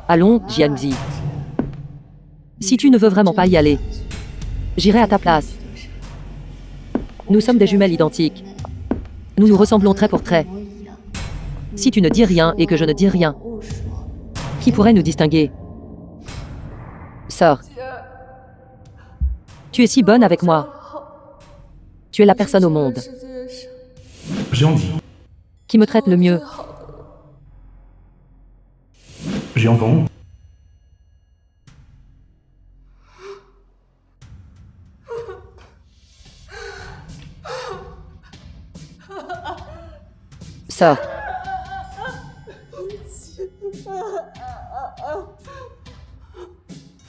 Allons, Jiangzi. Si tu ne veux vraiment pas y aller, j'irai à ta place. Nous sommes des jumelles identiques. Nous nous ressemblons trait pour trait. Si tu ne dis rien et que je ne dis rien, qui pourrait nous distinguer? Sœur, tu es si bonne avec moi. Tu es la personne au monde Jiangzi, qui me traite le mieux. Jiangong, Sœur,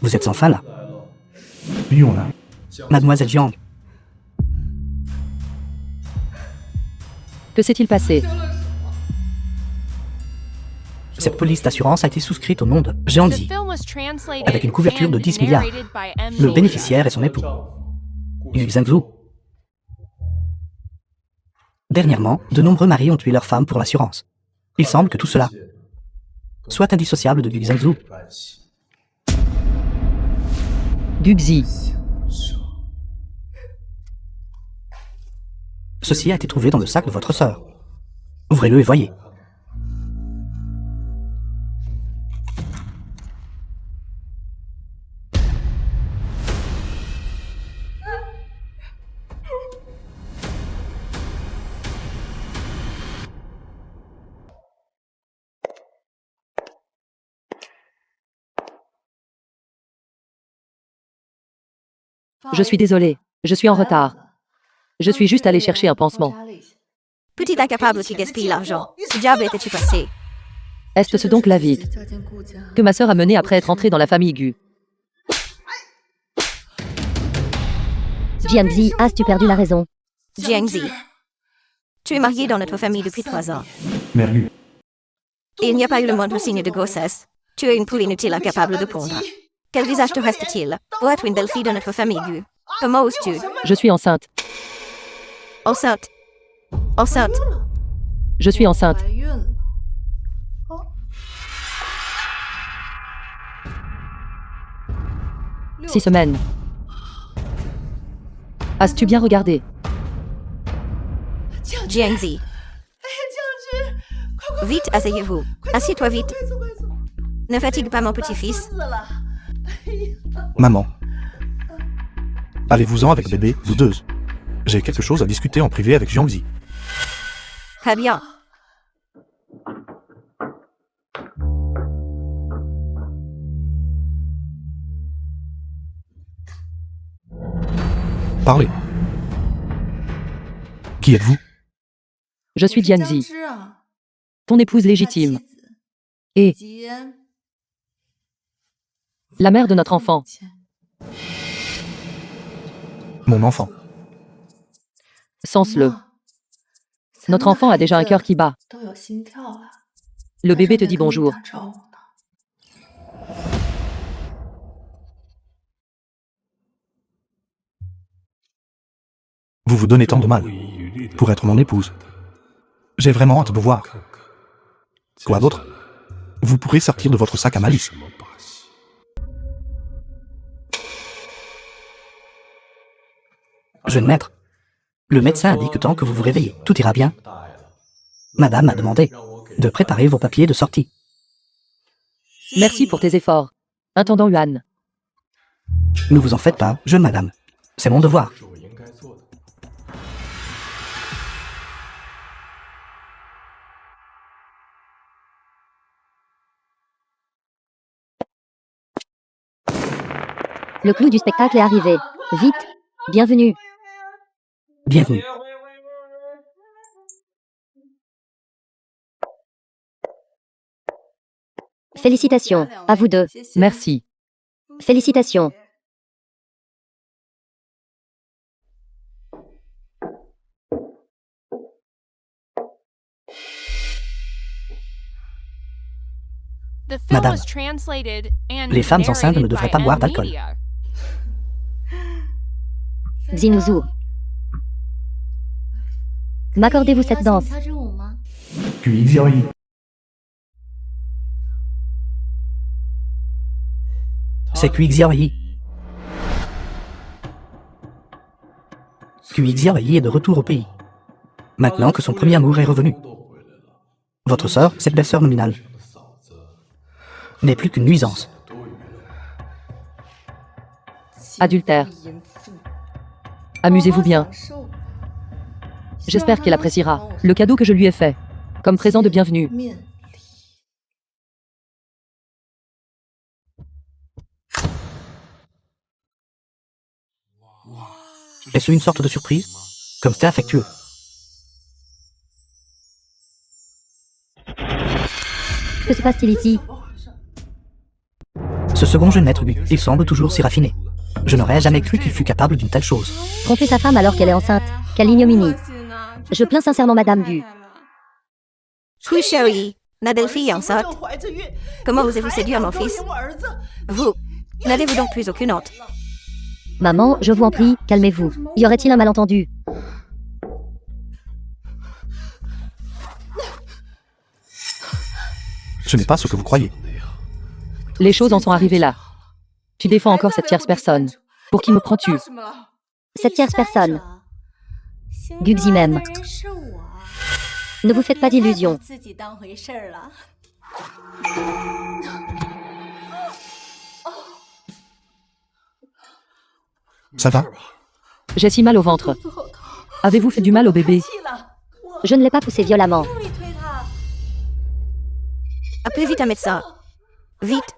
Vous êtes enfin là. Yuna, Mademoiselle Jiang, que s'est-il passé? cette police d'assurance a été souscrite au nom de Jiangzi, avec une couverture de 10 milliards. Le bénéficiaire est son époux, Yu Zhengzhou. Dernièrement, de nombreux maris ont tué leurs femmes pour l'assurance. Il semble que tout cela soit indissociable de Yu Zhengzhou. Guxi, Ceci a été trouvé dans le sac de votre sœur. Ouvrez-le et voyez. je suis désolée. Je suis en retard. Je suis juste allée chercher un pansement. Petit incapable qui gaspille l'argent. Ce diable était-tu passé? Est-ce donc la vie que ma sœur a menée après être entrée dans la famille Gu? Jiangzi, as-tu perdu la raison? Jiangzi, tu es marié dans notre famille depuis 3 ans. Mergu, Et il n'y a pas eu le moindre signe de grossesse. Tu es une poule inutile incapable de pondre. Quel visage te reste-t-il pour être une belle fille de notre famille Gu? Comment oses-tu? Je suis enceinte. Enceinte. Enceinte. Je suis enceinte. 6 semaines. As-tu bien regardé? Jiangzi. Vite, asseyez-vous. Assieds-toi vite. Ne fatigue pas mon petit-fils. maman. Allez-vous-en avec bébé, vous deux. J'ai quelque chose à discuter en privé avec Jiangzi. Très bien. Parlez. Qui êtes-vous? Je suis Jiangzi, ton épouse légitime. Et la mère de notre enfant. Mon enfant. Sens-le. Notre enfant a déjà un cœur qui bat. Le bébé te dit bonjour. Vous vous donnez tant de mal pour être mon épouse. J'ai vraiment hâte de vous voir. Quoi d'autre? Vous pourrez sortir de votre sac à malice. Jeune maître, le médecin a dit que tant que vous vous réveillez, tout ira bien. Madame m'a demandé de préparer vos papiers de sortie. Merci pour tes efforts. Intendant Yuan. Ne vous en faites pas, jeune madame. C'est mon devoir. Le clou du spectacle est arrivé. Vite. Bienvenue. Bienvenue. Félicitations. À vous deux. Merci. Félicitations. Madame, les femmes enceintes ne devraient pas boire d'alcool. Xinuzhu. M'accordez-vous cette danse? Puis Xiaoyi. c'est Xiaoyi. Xiaoyi est de retour au pays. Maintenant que son premier amour est revenu. Votre sœur, cette belle-sœur nominale, n'est plus qu'une nuisance. Adultère. Amusez-vous bien. J'espère qu'elle appréciera le cadeau que je lui ai fait, comme présent de bienvenue. Est-ce une sorte de surprise? Comme c'était affectueux. Que se passe-t-il ici? Ce second jeune maître Gu, il semble toujours si raffiné. Je n'aurais jamais cru qu'il fût capable d'une telle chose. Tromper sa femme alors qu'elle est enceinte. Quelle ignominie. Je plains sincèrement Madame Gu. Kui Xiaoyi, n'a belle fille enceinte. Comment osez-vous séduire mon fils? Vous, n'avez-vous donc plus aucune honte? Maman, je vous en prie, calmez-vous. Y aurait-il un malentendu? Ce n'est pas ce que vous croyez. Les choses en sont arrivées là. Tu défends encore cette tierce personne. Pour qui me prends-tu? Cette tierce personne. Guxi même. Ne vous faites pas d'illusions. Ça va? J'ai si mal au ventre. Avez-vous fait du mal au bébé? Je ne l'ai pas poussé violemment. Appelez vite un médecin. Vite.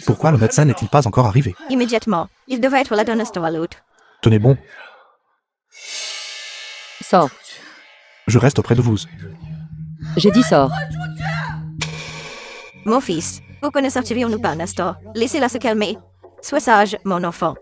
Pourquoi le médecin n'est-il pas encore arrivé? Immédiatement. Il devrait être là d'un instant à l'autre. Tenez bon, Sors. je reste auprès de vous. J'ai dit sors. Mon fils, pourquoi ne sortirions-nous pas un instant? Laissez-la se calmer. Sois sage, mon enfant.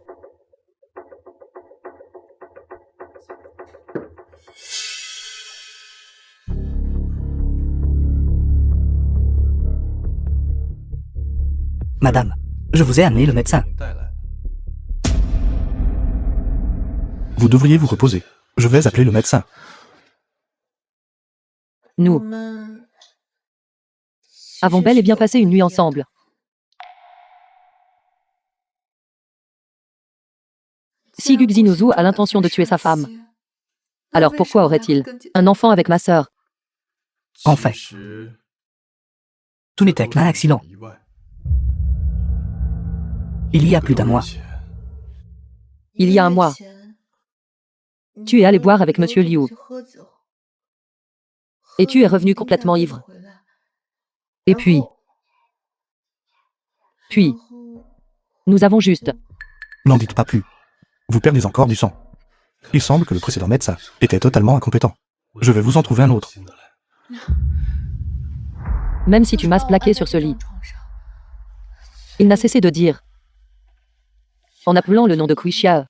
Madame, je vous ai amené le médecin. Vous devriez vous reposer. Je vais appeler le médecin. Nous avons bel et bien passé une nuit ensemble. Si Guxi Nozu a l'intention de tuer sa femme, alors pourquoi aurait-il un enfant avec ma sœur? Enfin, tout n'était qu'un accident. Il y a plus d'un mois, Il y a un mois, tu es allé boire avec Monsieur Liu. Et tu es revenu complètement ivre. Et puis, nous avons juste... N'en dites pas plus. Vous perdez encore du sang. Il semble que le précédent médecin était totalement incompétent. Je vais vous en trouver un autre. Même si tu m'as plaqué sur ce lit, il n'a cessé de dire, en appelant le nom de Kuixia.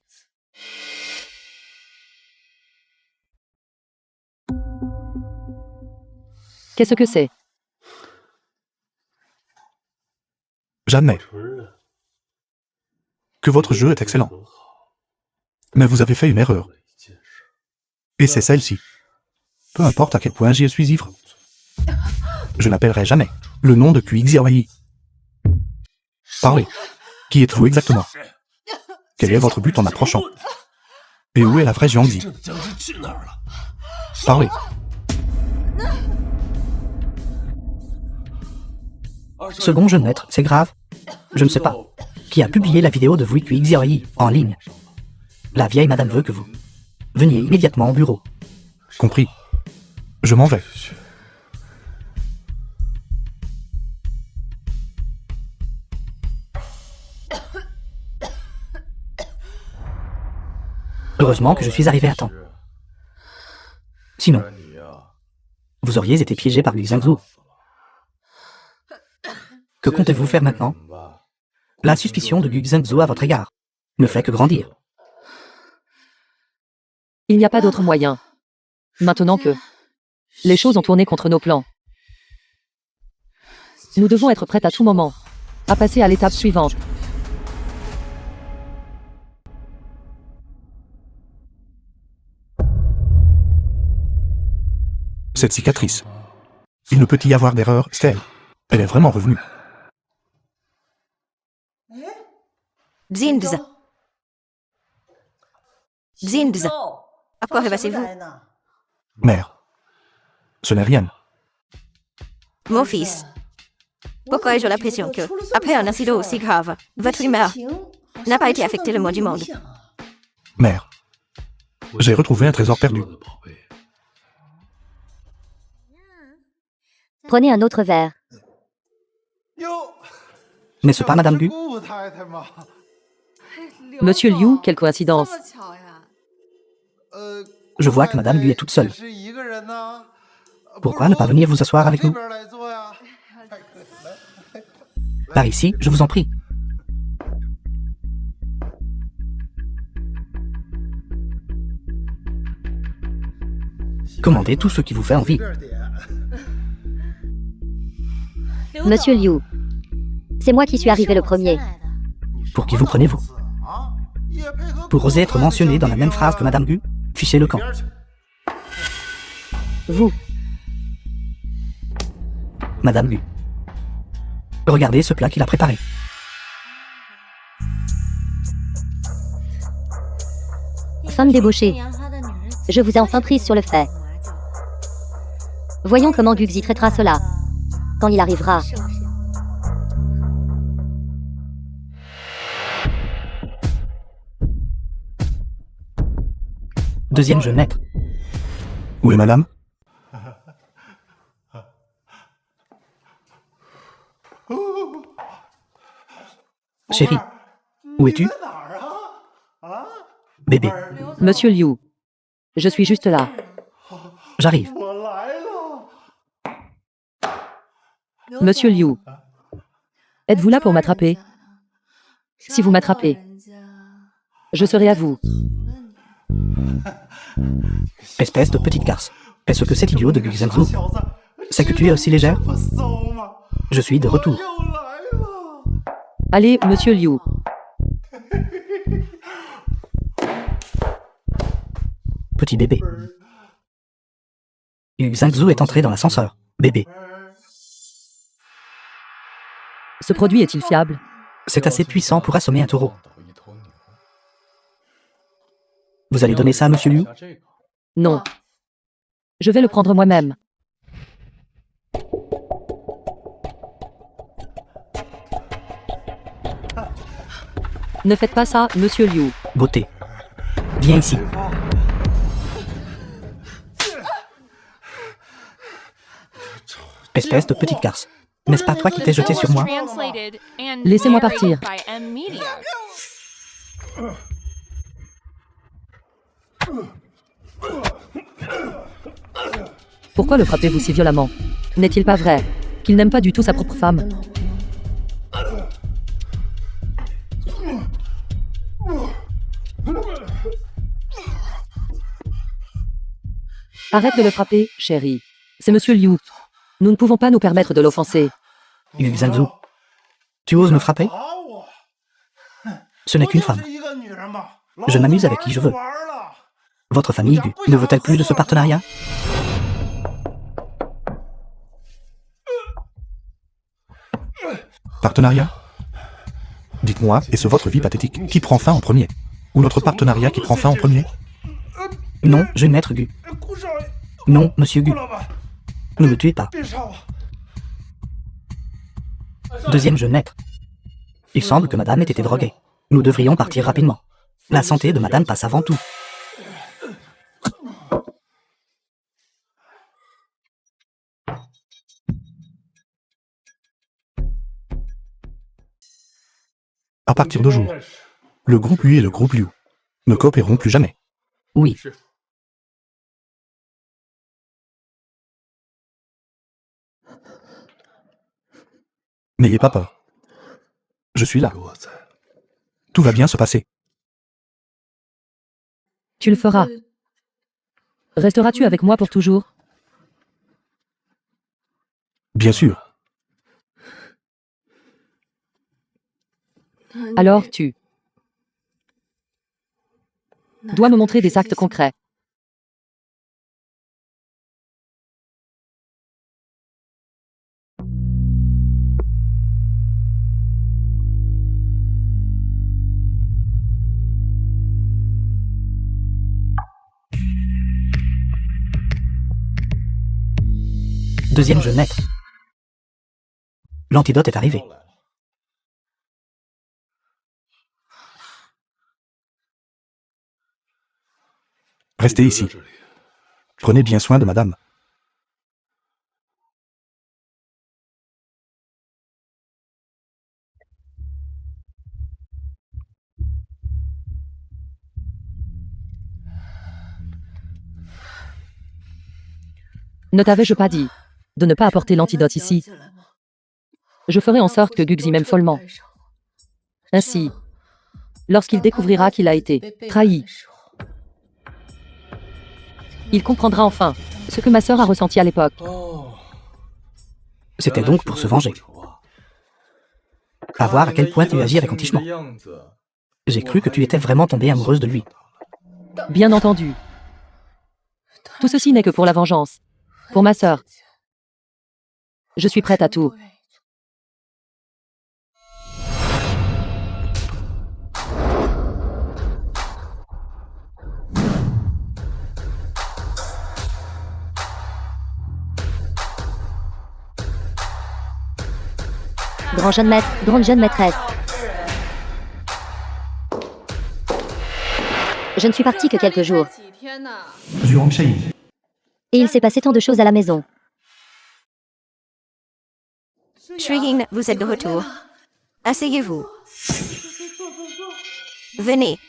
Qu'est-ce que c'est? Jamais. Que votre jeu est excellent. Mais vous avez fait une erreur. Et c'est celle-ci. Peu importe à quel point j'y suis ivre. Je n'appellerai jamais le nom de Xiaoyi. Parlez. Qui êtes-vous exactement? Quel est votre but en approchant? Et où est la vraie Jiangzi? Parlez. second jeune maître, c'est grave. Je ne sais pas. Qui a publié la vidéo de vous Xiaoyi en ligne? La vieille madame veut que vous veniez immédiatement au bureau. Compris. Je m'en vais. Heureusement que je suis arrivé à temps. Sinon, vous auriez été piégé par Gu Zhangzhou. Que comptez-vous faire maintenant? La suspicion de Gu Zhangzhou à votre égard ne fait que grandir. Il n'y a pas d'autre moyen. Maintenant que les choses ont tourné contre nos plans. Nous devons être prêts à tout moment à passer à l'étape suivante. Cette cicatrice. Il ne peut y avoir d'erreur, c'est elle. Elle est vraiment revenue. Bzinds. Bzinds. À quoi rêvassez-vous? Mère. Ce n'est rien. Mon fils. Pourquoi ai-je l'impression que, après un incident aussi grave, votre humeur n'a pas été affectée le moins du monde? Mère. J'ai retrouvé un trésor perdu. Prenez un autre verre. N'est-ce pas, Madame Gu? Monsieur Liu, quelle coïncidence. Je vois que Madame Gu est toute seule. Pourquoi ne pas venir vous asseoir avec nous? Par ici, je vous en prie. Commandez tout ce qui vous fait envie. Monsieur Liu. C'est moi qui suis arrivé le premier. Pour qui vous prenez-vous? Pour oser être mentionné dans la même phrase que Madame Gu, fichez le camp. Vous. Madame Gu. Regardez ce plat qu'il a préparé. Femme débauchée. Je vous ai enfin prise sur le fait. Voyons comment Guxi traitera cela. Quand il arrivera. Deuxième jeune maître. Où est madame? Chérie, où es-tu? Bébé, Monsieur Liu. Je suis juste là. j'arrive. Monsieur Liu. Êtes-vous là pour m'attraper? Si vous m'attrapez, je serai à vous. Espèce de petite garce. Est-ce que cet idiot de Guxenzu sait que tu es aussi légère? Je suis de retour. Allez, monsieur Liu. Petit bébé. Guxenzu est entré dans l'ascenseur. Bébé, Ce produit est-il fiable? c'est assez puissant pour assommer un taureau. Vous allez donner ça à Monsieur Liu? Non. Je vais le prendre moi-même. Ne faites pas ça, monsieur Liu. Beauté. Viens ici. Espèce de petite garce. N'est-ce pas toi qui t'es jeté sur moi? Laissez-moi partir. Pourquoi le frappez-vous si violemment? N'est-il pas vrai qu'il n'aime pas du tout sa propre femme? Arrête de le frapper, chérie. C'est monsieur Liu. Nous ne pouvons pas nous permettre de l'offenser. Guxenzu, tu oses me frapper? Ce n'est qu'une femme. Je m'amuse avec qui je veux. Votre famille Gu ne veut-elle plus de ce partenariat? Partenariat? Dites-moi, est-ce votre vie pathétique qui prend fin en premier? Ou notre partenariat qui prend fin en premier? Non, jeune maître Gu. Non, monsieur Gu. Ne me tuez pas. Deuxième jeune maître. Il semble que madame ait été droguée. Nous devrions partir rapidement. La santé de madame passe avant tout. À partir de jour, le groupe U et le groupe Liu ne coopéreront plus jamais. Oui, N'ayez pas peur. Je suis là. Tout va bien se passer. Tu le feras. Resteras-tu avec moi pour toujours? Bien sûr. Alors tu dois me montrer des actes concrets. Deuxième jeune maître. L'antidote est arrivé. Restez ici. Prenez bien soin de madame. Ne t'avais-je pas dit de ne pas apporter l'antidote ici? Je ferai en sorte que Guxi m'aime follement. Ainsi, lorsqu'il découvrira qu'il a été trahi, il comprendra enfin ce que ma sœur a ressenti à l'époque. C'était donc pour se venger. À voir à quel point tu agis avec entichement. J'ai cru que tu étais vraiment tombée amoureuse de lui. Bien entendu. Tout ceci n'est que pour la vengeance. Pour ma sœur. Je suis prête à tout. Grand jeune maître, grande jeune maîtresse. Je ne suis partie que quelques jours. Zhuang Shai. Et il s'est passé tant de choses à la maison. Shrieking, vous êtes de retour. Asseyez-vous. Venez.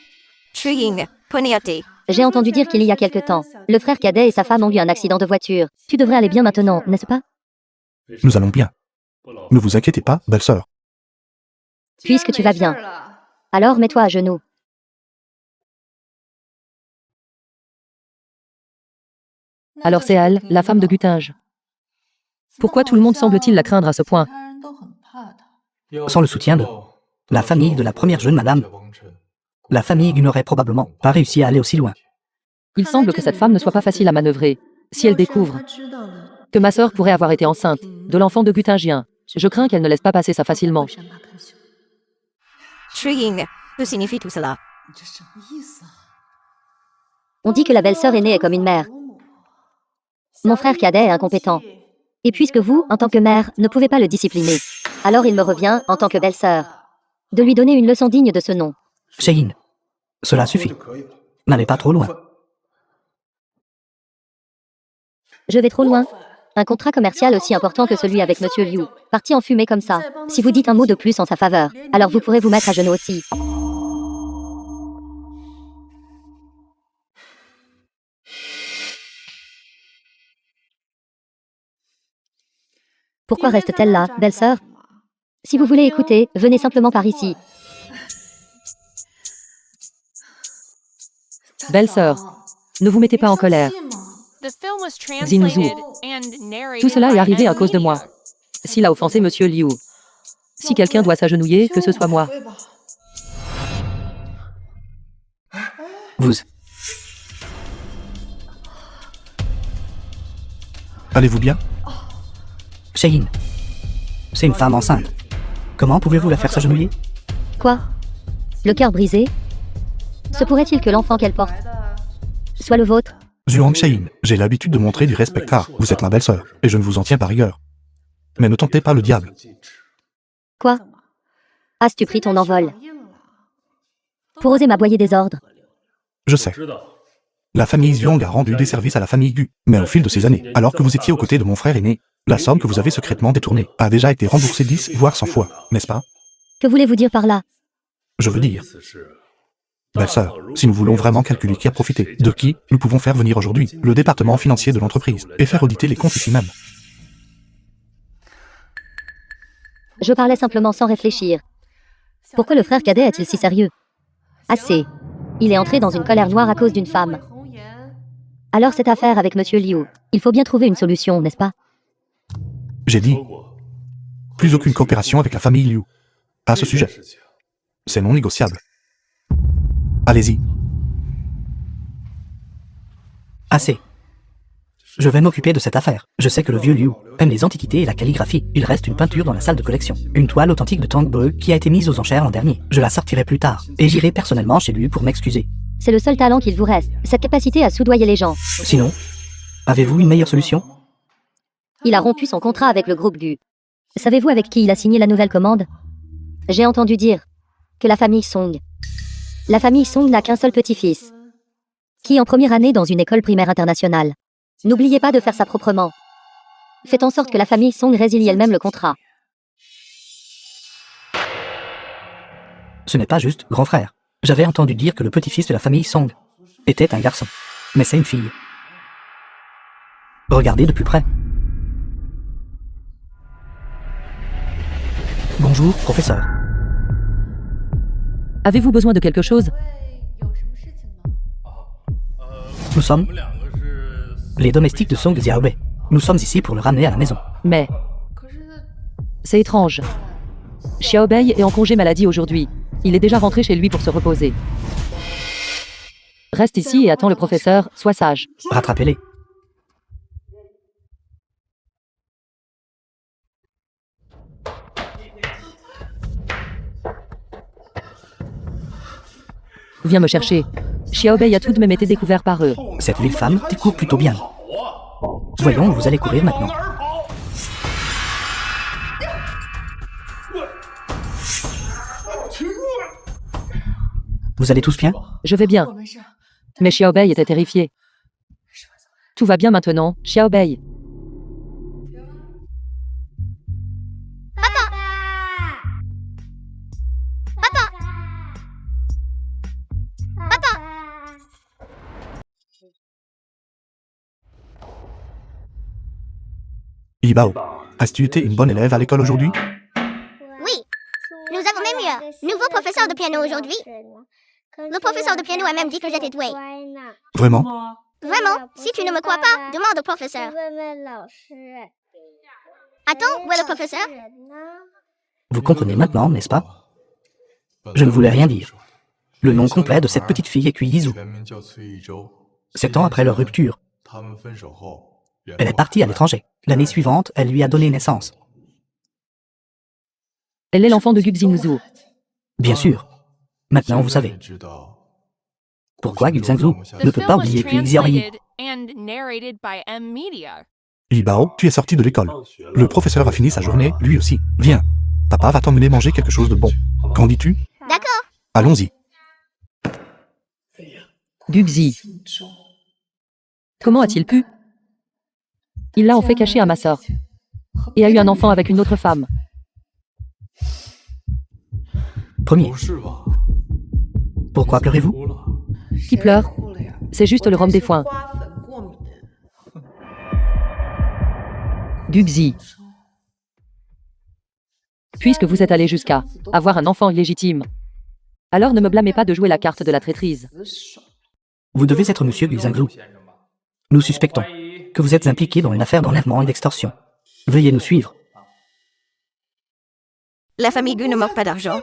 Shrieking, prenez à thé. J'ai entendu dire qu'il y a quelque temps, le frère cadet et sa femme ont eu un accident de voiture. Tu devrais aller bien maintenant, n'est-ce pas? Nous allons bien. Ne vous inquiétez pas, belle-sœur. Puisque tu vas bien. Alors mets-toi à genoux. Alors c'est elle, la femme de Gutinge. Pourquoi tout le monde semble-t-il la craindre à ce point? Sans le soutien de la famille de la première jeune madame, la famille n'aurait probablement pas réussi à aller aussi loin. Il semble que cette femme ne soit pas facile à manœuvrer. Si elle découvre que ma sœur pourrait avoir été enceinte de l'enfant de Gutingien, je crains qu'elle ne laisse pas passer ça facilement. Shrieking, que signifie tout cela? On dit que la belle-sœur aînée est comme une mère. Mon frère cadet est incompétent. Et puisque vous, en tant que mère, ne pouvez pas le discipliner, alors il me revient, en tant que belle-sœur, de lui donner une leçon digne de ce nom. Cheyenne, cela suffit. N'allez pas trop loin. Je vais trop loin. Un contrat commercial aussi important que celui avec Monsieur Liu, parti en fumée comme ça. Si vous dites un mot de plus en sa faveur, alors vous pourrez vous mettre à genoux aussi. Pourquoi reste-t-elle là, belle-sœur? Si vous voulez écouter, venez simplement par ici. Belle-sœur, ne vous mettez pas en colère. Zinzou. Tout cela est arrivé à cause de moi. S'il a offensé Monsieur Liu, si quelqu'un doit s'agenouiller, que ce soit moi. Vous. Allez-vous bien? Cheyenne, c'est une femme enceinte. Comment pouvez-vous la faire s'agenouiller? Quoi? Le cœur brisé? Se pourrait-il que l'enfant qu'elle porte soit le vôtre? Zhuang Shai, j'ai l'habitude de montrer du respect car vous êtes ma belle-sœur, et je ne vous en tiens pas rigueur. Mais ne tentez pas le diable. Quoi? As-tu pris ton envol pour oser m'aboyer des ordres? Je sais. La famille Zhuang a rendu des services à la famille Gu, mais au fil de ces années, alors que vous étiez aux côtés de mon frère aîné, la somme que vous avez secrètement détournée a déjà été remboursée 10 voire 100 fois, n'est-ce pas? Que voulez-vous dire par là? Je veux dire. Belle-sœur, si nous voulons vraiment calculer qui a profité de qui, nous pouvons faire venir aujourd'hui le département financier de l'entreprise et faire auditer les comptes ici même. Je parlais simplement sans réfléchir. Pourquoi le frère cadet est-il si sérieux? Assez. Il est entré dans une colère noire à cause d'une femme. Alors cette affaire avec Monsieur Liu, il faut bien trouver une solution, n'est-ce pas? J'ai dit. Plus aucune coopération avec la famille Liu. À ce sujet. C'est non négociable. Allez-y. Assez. Je vais m'occuper de cette affaire. Je sais que le vieux Liu aime les antiquités et la calligraphie. Il reste une peinture dans la salle de collection. Une toile authentique de Tang Bo qui a été mise aux enchères l'an dernier. Je la sortirai plus tard. Et j'irai personnellement chez lui pour m'excuser. C'est le seul talent qu'il vous reste, cette capacité à soudoyer les gens. Sinon, avez-vous une meilleure solution? Il a rompu son contrat avec le groupe Gu. Savez-vous avec qui il a signé la nouvelle commande? J'ai entendu dire que la famille Song. La famille Song n'a qu'un seul petit-fils, qui est en première année dans une école primaire internationale. N'oubliez pas de faire ça proprement. Faites en sorte que la famille Song résilie elle-même le contrat. Ce n'est pas juste grand frère. J'avais entendu dire que le petit-fils de la famille Song était un garçon. Mais c'est une fille. Regardez de plus près. Bonjour, professeur. Avez-vous besoin de quelque chose? Nous sommes les domestiques de Song Xiaobei. Nous sommes ici pour le ramener à la maison. Mais... c'est étrange. Xiaobei est en congé maladie aujourd'hui. Il est déjà rentré chez lui pour se reposer. Reste ici et attends le professeur, sois sage. Rattrapez-les. Viens me chercher. Xiaobei a tout de même été découvert par eux. Cette vieille femme court plutôt bien. Voyons, vous allez courir maintenant. Vous allez tous bien? Je vais bien. Mais Xiaobei était terrifié. Tout va bien maintenant, Xiaobei. Yibao, as-tu été une bonne élève à l'école aujourd'hui? Oui, nous avons même eu un nouveau professeur de piano aujourd'hui. Le professeur de piano a même dit que j'étais douée. Vraiment? Vraiment, si tu ne me crois pas, demande au professeur. Attends, où est le professeur? Vous comprenez maintenant, n'est-ce pas? Je ne voulais rien dire. Le nom complet de cette petite fille est Kuizu. 7 ans après leur rupture, elle est partie à l'étranger. L'année suivante, elle lui a donné naissance. Elle est l'enfant de Gu Xingzhu. Bien sûr. Maintenant, vous savez. Pourquoi Gu Zhangzhou ne peut pas oublier Gu Xiaoyi? Yibao, tu es sorti de l'école. Le professeur a fini sa journée, lui aussi. Viens. Papa va t'emmener manger quelque chose de bon. Qu'en dis-tu? D'accord. Allons-y. Guxi. Comment a-t-il pu? Il l'a en fait caché à ma sœur. Et a eu un enfant avec une autre femme. Premier. Pourquoi pleurez-vous? Qui pleure? C'est juste le rhum des foins. Guxi. Puisque vous êtes allé jusqu'à avoir un enfant illégitime, alors ne me blâmez pas de jouer la carte de la traîtrise. Vous devez être monsieur Gu Zhangzhou. Nous suspectons que vous êtes impliqué dans une affaire d'enlèvement et d'extorsion. Veuillez nous suivre. La famille Gu ne manque pas d'argent.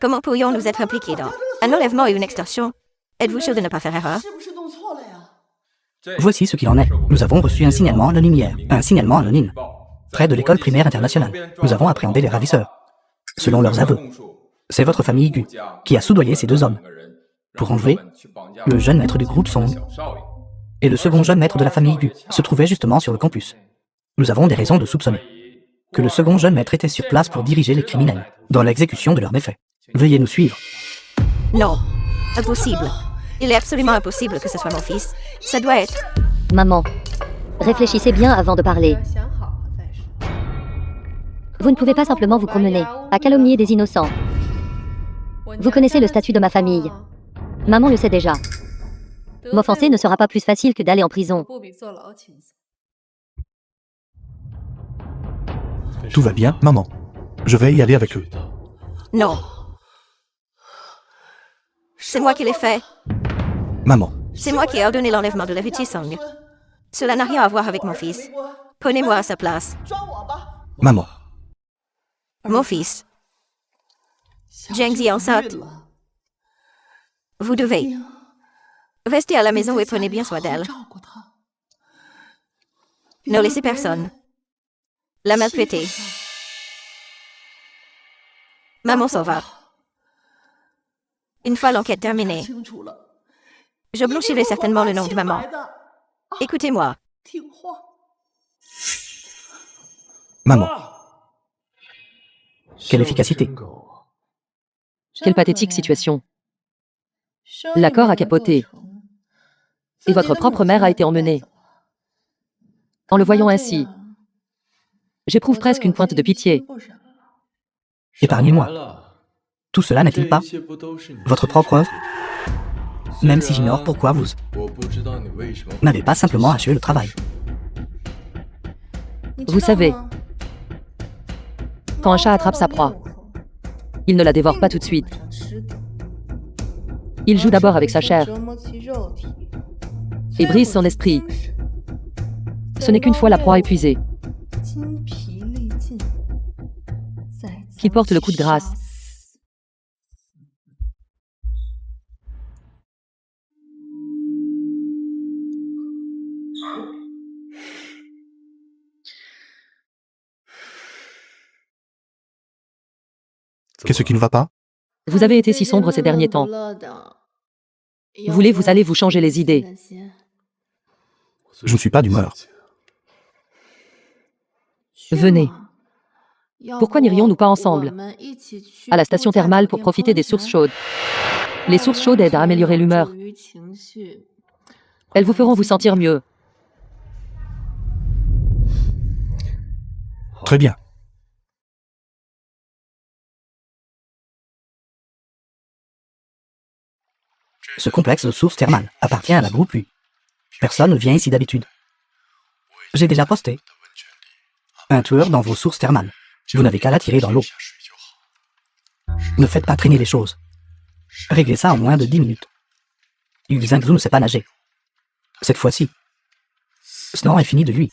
Comment pourrions-nous être impliqués dans un enlèvement et une extorsion? Êtes-vous sûr de ne pas faire erreur? Voici ce qu'il en est. Nous avons reçu un signalement anonyme hier. Un signalement anonyme. Près de l'école primaire internationale. Nous avons appréhendé les ravisseurs. Selon leurs aveux, c'est votre famille Gu qui a soudoyé ces deux hommes. Pour enlever le jeune maître du groupe Song et le second jeune maître de la famille Gu se trouvait justement sur le campus. Nous avons des raisons de soupçonner que le second jeune maître était sur place pour diriger les criminels dans l'exécution de leurs méfaits. Veuillez nous suivre. Non. Impossible. Il est absolument impossible que ce soit mon fils. Ça doit être... Maman, réfléchissez bien avant de parler. Vous ne pouvez pas simplement vous promener à calomnier des innocents. Vous connaissez le statut de ma famille. Maman le sait déjà. M'offenser ne sera pas plus facile que d'aller en prison. Tout va bien, maman. Je vais y aller avec eux. Non. C'est moi qui l'ai fait. Maman, C'est moi qui ai ordonné l'enlèvement de la petite Song. Cela n'a rien à voir avec mon fils. Prenez-moi à sa place. maman, Mon fils. Zhengzi est enceinte. Vous devez rester à la maison et prenez bien soin d'elle. Ne laissez personne la maltraiter. Maman s'en va. Une fois l'enquête terminée, je blanchirai certainement le nom de maman. Écoutez-moi. Maman, Quelle efficacité. Quelle pathétique situation. L'accord a capoté. Et votre propre mère a été emmenée. En le voyant ainsi, j'éprouve presque une pointe de pitié. Épargnez-moi. Tout cela n'est-il pas votre propre œuvre? Même si j'ignore pourquoi vous n'avez pas simplement achevé le travail. Vous savez, quand un chat attrape sa proie, il ne la dévore pas tout de suite. Il joue d'abord avec sa chair et brise son esprit. Ce n'est qu'une fois la proie épuisée qu'il porte le coup de grâce. qu'est-ce qui ne va pas? Vous avez été si sombre ces derniers temps. Vous allez vous changer les idées. Je ne suis pas d'humeur. Venez. Pourquoi n'irions-nous pas ensemble à la station thermale pour profiter des sources chaudes? Les sources chaudes aident à améliorer l'humeur. Elles vous feront vous sentir mieux. Très bien. Ce complexe de sources thermales appartient à la groupe U. Personne ne vient ici d'habitude. J'ai déjà posté un tueur dans vos sources thermales. Vous n'avez qu'à l'attirer dans l'eau. Ne faites pas traîner les choses. Réglez ça en moins de 10 minutes. Xingzhou ne sait pas nager. Cette fois-ci, Snor est fini de lui.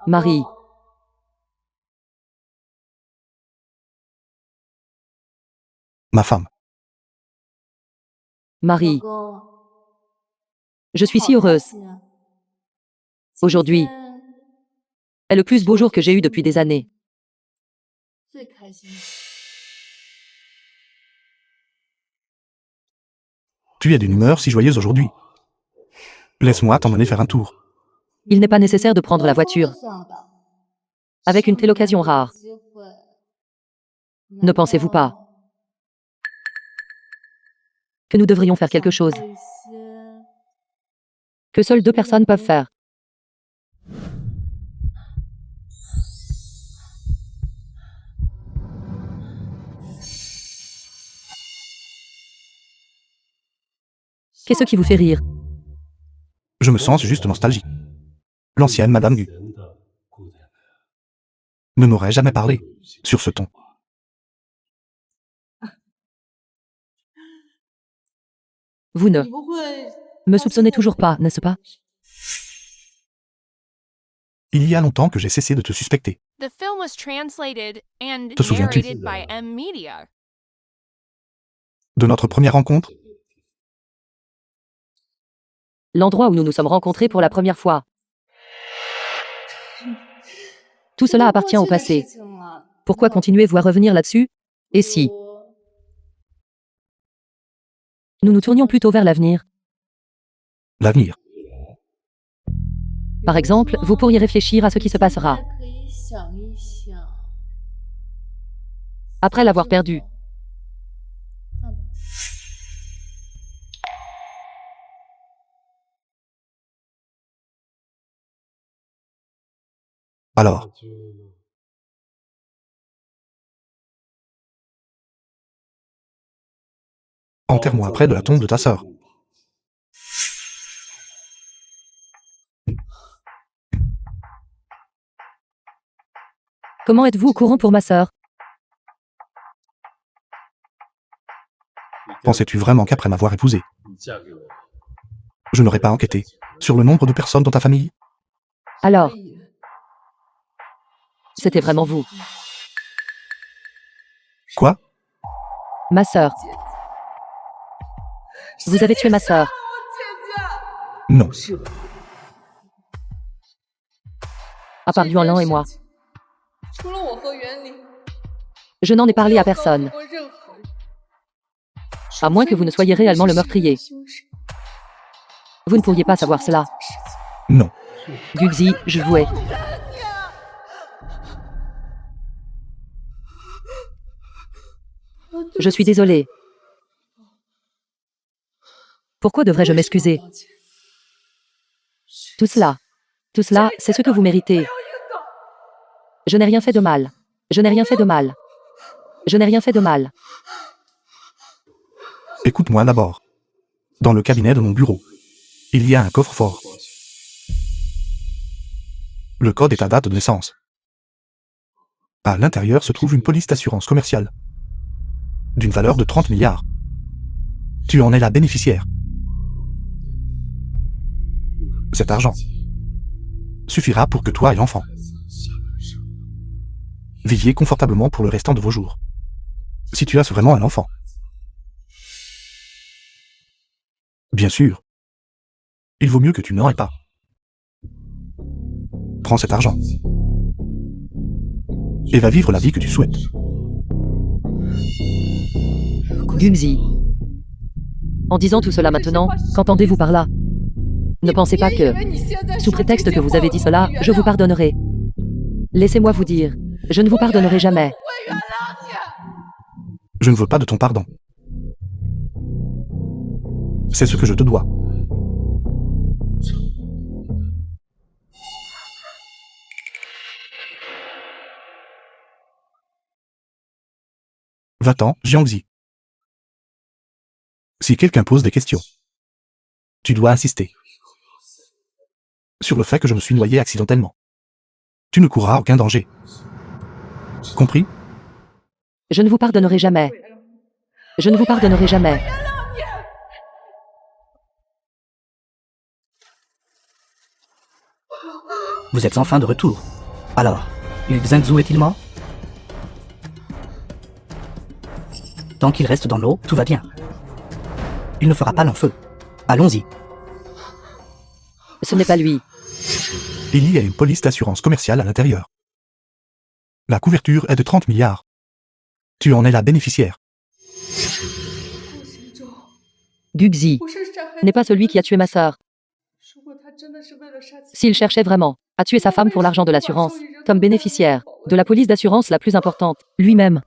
Marie. Ma femme. Marie. Je suis si heureuse. Aujourd'hui est le plus beau jour que j'ai eu depuis des années. Tu es d'une humeur si joyeuse aujourd'hui. Laisse-moi t'emmener faire un tour. Il n'est pas nécessaire de prendre la voiture. Avec une telle occasion rare, ne pensez-vous pas que nous devrions faire quelque chose que seules deux personnes peuvent faire? Qu'est-ce qui vous fait rire? Je me sens juste nostalgique. L'ancienne Madame Gu ne m'aurait jamais parlé sur ce ton. Vous ne me soupçonnez toujours pas, n'est-ce pas? Il y a longtemps que j'ai cessé de te suspecter. The film was translated and Te souviens-tu narrated by M Media. de notre première rencontre? L'endroit où nous nous sommes rencontrés pour la première fois. Tout cela appartient au passé. Pourquoi continuez-vous à revenir là-dessus? Et si nous nous tournions plutôt vers l'avenir? L'avenir. Par exemple, vous pourriez réfléchir à ce qui se passera après l'avoir perdu. Alors, enterre-moi près de la tombe de ta sœur. Comment êtes-vous au courant pour ma sœur? Pensais-tu vraiment qu'après m'avoir épousé, je n'aurais pas enquêté sur le nombre de personnes dans ta famille? Alors, c'était vraiment vous. Quoi? Ma sœur. Vous avez tué ma sœur. Non. À part Yuan Lan et moi. Je n'en ai parlé à personne. À moins que vous ne soyez réellement le meurtrier. Vous ne pourriez pas savoir cela. Non. Guxi, je vous hais. Je suis désolée. Pourquoi devrais-je m'excuser? Tout cela, c'est ce que vous méritez. Je n'ai rien fait de mal. Je n'ai rien fait de mal. Je n'ai rien fait de mal. Écoute-moi d'abord. Dans le cabinet de mon bureau, il y a un coffre-fort. Le code est ta date de naissance. À l'intérieur se trouve une police d'assurance commerciale. D'une valeur de 30 milliards. Tu en es la bénéficiaire. Cet argent suffira pour que toi et l'enfant viviez confortablement pour le restant de vos jours. Si tu as vraiment un enfant. Bien sûr. Il vaut mieux que tu n'en aies pas. Prends cet argent. Et va vivre la vie que tu souhaites. Guxi. En disant tout cela maintenant, qu'entendez-vous par là? Ne pensez pas que, sous prétexte que vous avez dit cela, je vous pardonnerai. Laissez-moi vous dire, je ne vous pardonnerai jamais. Je ne veux pas de ton pardon. C'est ce que je te dois. Va-t'en, Jiangxi. Si quelqu'un pose des questions, tu dois insister sur le fait que je me suis noyé accidentellement. Tu ne courras aucun danger. Compris? Je ne vous pardonnerai jamais. Je ne vous pardonnerai jamais. Vous êtes enfin de retour. Alors, Yu Zhengzhou est-il mort? Tant qu'il reste dans l'eau, tout va bien. Il ne fera pas long feu. Allons-y. Ce n'est pas lui. Il y a une police d'assurance commerciale à l'intérieur. La couverture est de 30 milliards. Tu en es la bénéficiaire. Guxi n'est pas celui qui a tué ma sœur. S'il cherchait vraiment à tuer sa femme pour l'argent de l'assurance, comme bénéficiaire de la police d'assurance la plus importante, lui-même.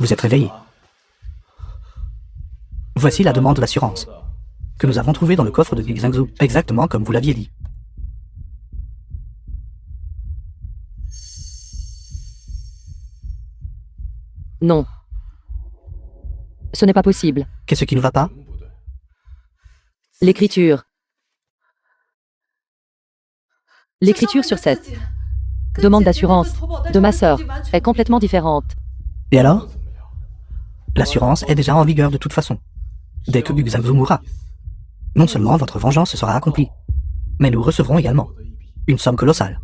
Vous êtes réveillé. Voici la demande d'assurance que nous avons trouvée dans le coffre de Yu Zhengzhou, exactement comme vous l'aviez dit. Non. Ce n'est pas possible. Qu'est-ce qui ne va pas? L'écriture. L'écriture sur cette demande d'assurance de ma sœur est complètement différente. Et alors? L'assurance est déjà en vigueur de toute façon. Dès que Yu Zhengzhou mourra, non seulement votre vengeance sera accomplie, mais nous recevrons également une somme colossale.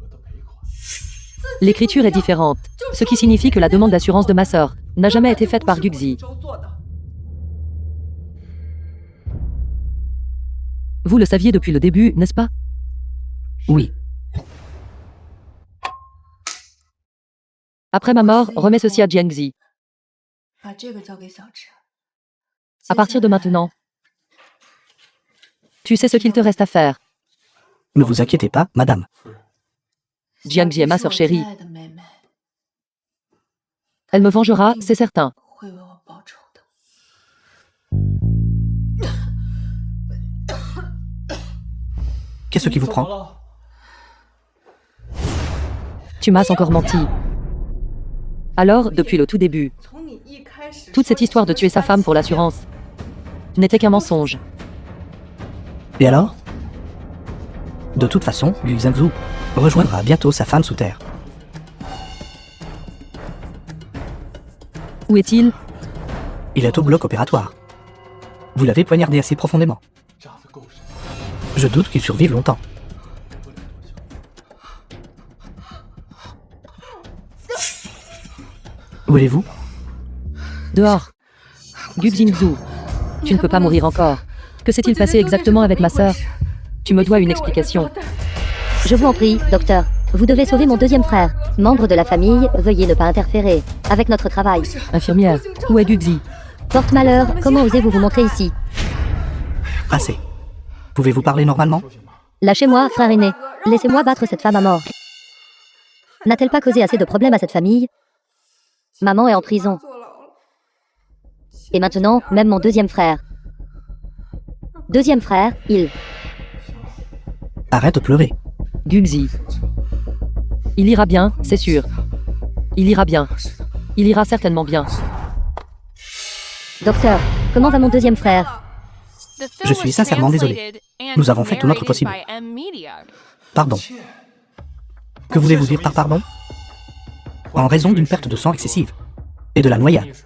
L'écriture est différente, ce qui signifie que la demande d'assurance de ma sœur n'a jamais été faite par Guxi. Vous le saviez depuis le début, n'est-ce pas? Oui, Après ma mort, remets ceci à Jiangxi. À partir de maintenant, tu sais ce qu'il te reste à faire. ne vous inquiétez pas, madame. Jiangxi est ma sœur chérie. Elle me vengera, c'est certain. Qu'est-ce qui vous prend? Tu m'as encore menti. Alors, depuis le tout début, toute cette histoire de tuer sa femme pour l'assurance n'était qu'un mensonge. Et alors? De toute façon, Gu Zhengzhou rejoindra bientôt sa femme sous terre. Où est-il? Il est au bloc opératoire. Vous l'avez poignardé assez profondément. Je doute qu'il survive longtemps. Où allez-vous? Dehors. Gu Xingzhou, tu ne peux pas mourir encore. Que s'est-il passé exactement avec ma sœur? Tu me dois une explication. Je vous en prie, docteur. Vous devez sauver mon deuxième frère. Membre de la famille, veuillez ne pas interférer avec notre travail. Infirmière, où est Guxi? Porte-malheur, comment osez-vous vous montrer ici? Assez. Pouvez-vous parler normalement? Lâchez-moi, frère aîné. Laissez-moi battre cette femme à mort. N'a-t-elle pas causé assez de problèmes à cette famille? Maman est en prison. Et maintenant, même mon deuxième frère. Deuxième frère, il... Arrête de pleurer. Guxi. Il ira bien, c'est sûr. Il ira bien. Il ira certainement bien. Docteur, comment va mon deuxième frère? Je suis sincèrement désolé. Nous avons fait tout notre possible. Pardon. Que voulez-vous dire par pardon? En raison d'une perte de sang excessive et de la noyade.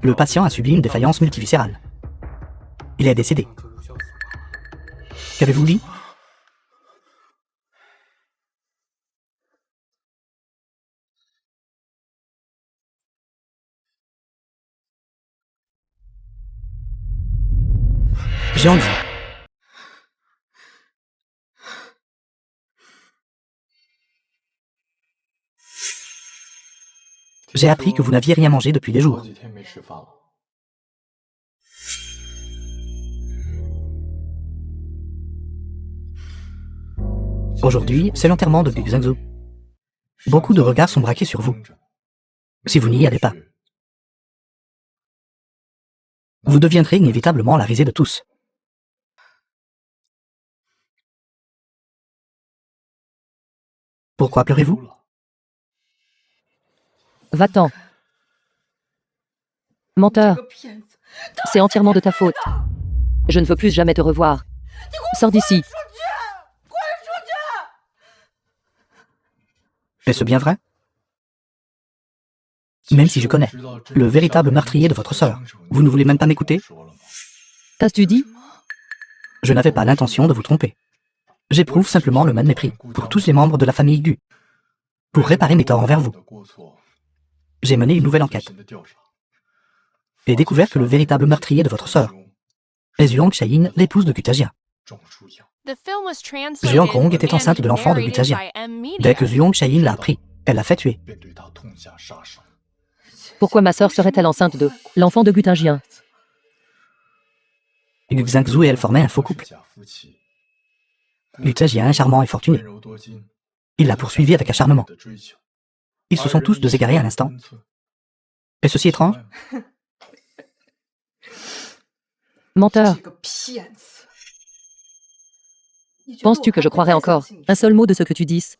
Le patient a subi une défaillance multiviscérale. Il est décédé. Qu'avez-vous dit? J'ai envie. J'ai appris que vous n'aviez rien mangé depuis des jours. Aujourd'hui, c'est l'enterrement de Gu Zhengzhou. Beaucoup de regards sont braqués sur vous. Si vous n'y allez pas, vous deviendrez inévitablement la risée de tous. Pourquoi pleurez-vous? Va-t'en. Menteur. C'est entièrement de ta faute. Je ne veux plus jamais te revoir. Sors d'ici. Est-ce bien vrai? Même si je connais le véritable meurtrier de votre sœur, vous ne voulez même pas m'écouter? Qu'as-tu dit? Je n'avais pas l'intention de vous tromper. J'éprouve simplement le même mépris pour tous les membres de la famille Gu. Pour réparer mes torts envers vous, j'ai mené une nouvelle enquête et découvert que le véritable meurtrier de votre sœur est Zhuang Xiayin, l'épouse de Gu Tajia. Zhuang Rong était enceinte de l'enfant de Gu Tajia. Dès que Zhuang Xiayin l'a appris, elle l'a fait tuer. Pourquoi ma sœur serait-elle enceinte de l'enfant de Gu Tajia? Gu Zhengzhou et elle formaient un faux couple. Gu Tajia, charmant et fortuné. Il l'a poursuivi avec acharnement. Ils se sont tous deux égarés à l'instant. Et ceci étrange? Menteur. Penses-tu que je croirais encore un seul mot de ce que tu dis?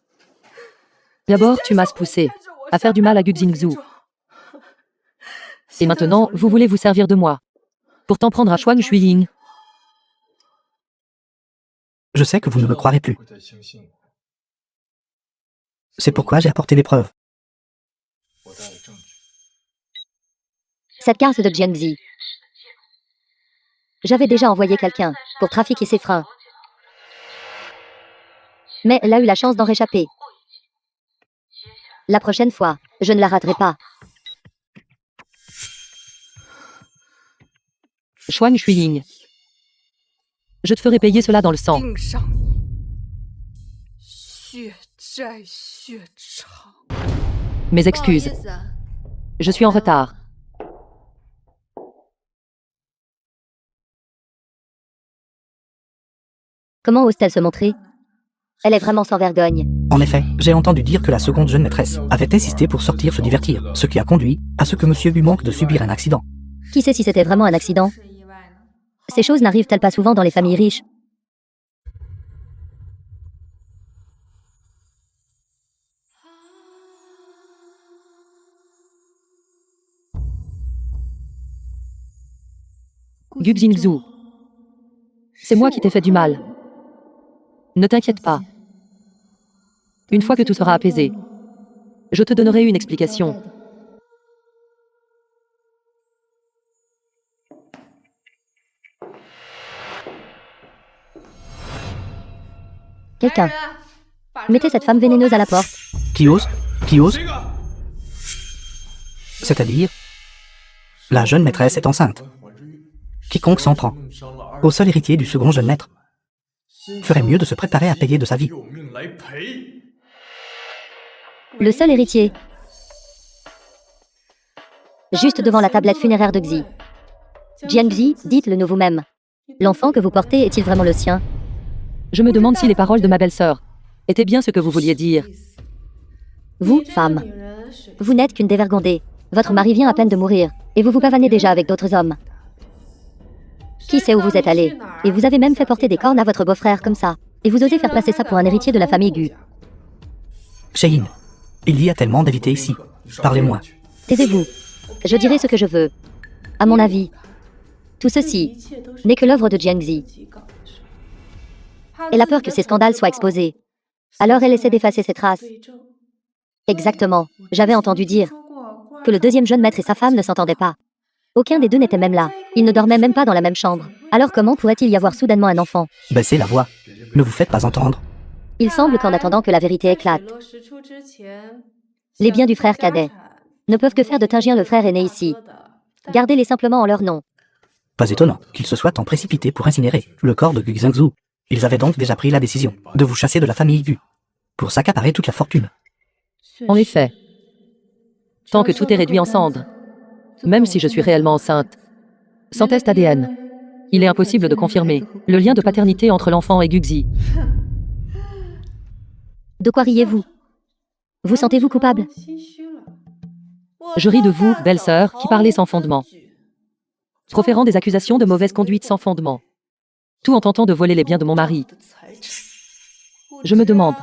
D'abord, tu m'as poussé à faire du mal à Gu Xingzhou. Et maintenant, vous voulez vous servir de moi pour t'en prendre à Xuan Xueying. Je sais que vous ne me croirez plus. C'est pourquoi j'ai apporté des preuves. Cette carte de Jiangxi. J'avais déjà envoyé quelqu'un pour trafiquer ses freins. Mais elle a eu la chance d'en réchapper. La prochaine fois, je ne la raterai pas. Xuan Xueying. Je te ferai payer cela dans le sang. Mes excuses. Je suis en retard. Comment ose-t-elle se montrer? Elle est vraiment sans vergogne. En effet, j'ai entendu dire que la seconde jeune maîtresse avait insisté pour sortir se divertir, ce qui a conduit à ce que Monsieur Gu manque de subir un accident. Qui sait si c'était vraiment un accident? Ces choses n'arrivent-elles pas souvent dans les familles riches? Gu Xingzhu. C'est moi qui t'ai fait du mal. Ne t'inquiète pas. Une fois que tout sera apaisé, je te donnerai une explication. Quelqu'un. Mettez cette femme vénéneuse à la porte. Qui ose? Qui ose? C'est-à-dire, la jeune maîtresse est enceinte. Quiconque s'en prend au seul héritier du second jeune maître ferait mieux de se préparer à payer de sa vie. Le seul héritier. Juste devant la tablette funéraire de Xi. Jiangxi, dites-le-nous vous-même. L'enfant que vous portez est-il vraiment le sien? Je me demande si les paroles de ma belle-sœur étaient bien ce que vous vouliez dire. Vous, femme, vous n'êtes qu'une dévergondée. Votre mari vient à peine de mourir, et vous vous pavanez déjà avec d'autres hommes. Qui sait où vous êtes allé? Et vous avez même fait porter des cornes à votre beau-frère comme ça. Et vous osez faire passer ça pour un héritier de la famille Gu. Shein, il y a tellement d'invités ici. Parlez-moi. Taisez-vous. Je dirai ce que je veux. À mon avis, tout ceci n'est que l'œuvre de Jiangxi. Elle a peur que ces scandales soient exposés. Alors elle essaie d'effacer ses traces. Exactement. J'avais entendu dire que le deuxième jeune maître et sa femme ne s'entendaient pas. Aucun des deux n'était même là. Ils ne dormaient même pas dans la même chambre. Alors comment pourrait-il y avoir soudainement un enfant? Baissez la voix. Ne vous faites pas entendre. Il semble qu'en attendant que la vérité éclate, les biens du frère cadet ne peuvent que faire de Tingien le frère aîné ici. Gardez-les simplement en leur nom. Pas étonnant qu'ils se soient tant précipités pour incinérer le corps de Gu Xingzhu. Ils avaient donc déjà pris la décision de vous chasser de la famille Gu pour s'accaparer toute la fortune. En effet. Tant que tout est réduit en cendres, même si je suis réellement enceinte, sans test ADN, il est impossible de confirmer le lien de paternité entre l'enfant et Guxi. De quoi riez-vous? Vous sentez-vous coupable? Je ris de vous, belle-sœur, qui parlez sans fondement, proférant des accusations de mauvaise conduite sans fondement, tout en tentant de voler les biens de mon mari. Je me demande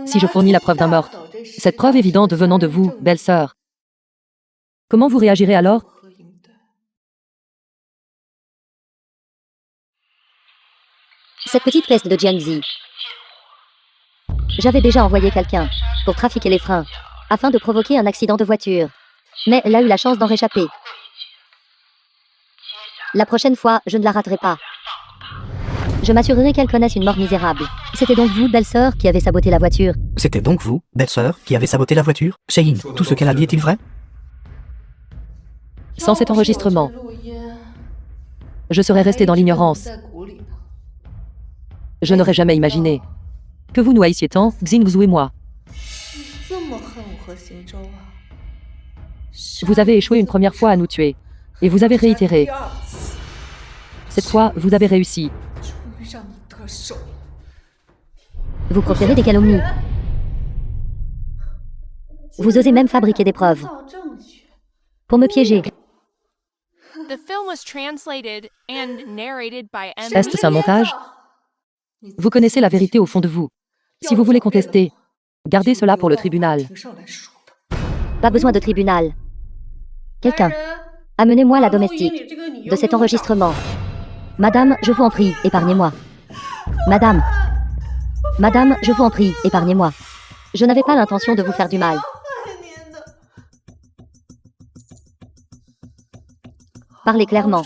si je fournis la preuve d'un meurtre, cette preuve évidente venant de vous, belle-sœur. Comment vous réagirez alors? Cette petite peste de Jiangxi. J'avais déjà envoyé quelqu'un pour trafiquer les freins, afin de provoquer un accident de voiture. Mais elle a eu la chance d'en réchapper. La prochaine fois, je ne la raterai pas. Je m'assurerai qu'elle connaisse une mort misérable. C'était donc vous, belle-sœur, qui avez saboté la voiture. C'était donc vous, belle-sœur, qui avez saboté la voiture? Shein, tout ce qu'elle a dit est-il vrai? Sans cet enregistrement, je serais restée dans l'ignorance. Je n'aurais jamais imaginé que vous nous haïssiez tant, Xingzhu et moi. Vous avez échoué une première fois à nous tuer, et vous avez réitéré. Cette fois, vous avez réussi. Vous proférez des calomnies. Vous osez même fabriquer des preuves pour me piéger. The film was translated and narrated by M. Est-ce un montage? Vous connaissez la vérité au fond de vous. Si vous voulez contester, gardez cela pour le tribunal. Pas besoin de tribunal. Quelqu'un, amenez-moi la domestique de cet enregistrement. Madame, je vous en prie, épargnez-moi. Madame, Madame, je vous en prie, épargnez-moi. Je n'avais pas l'intention de vous faire du mal. Parlez clairement.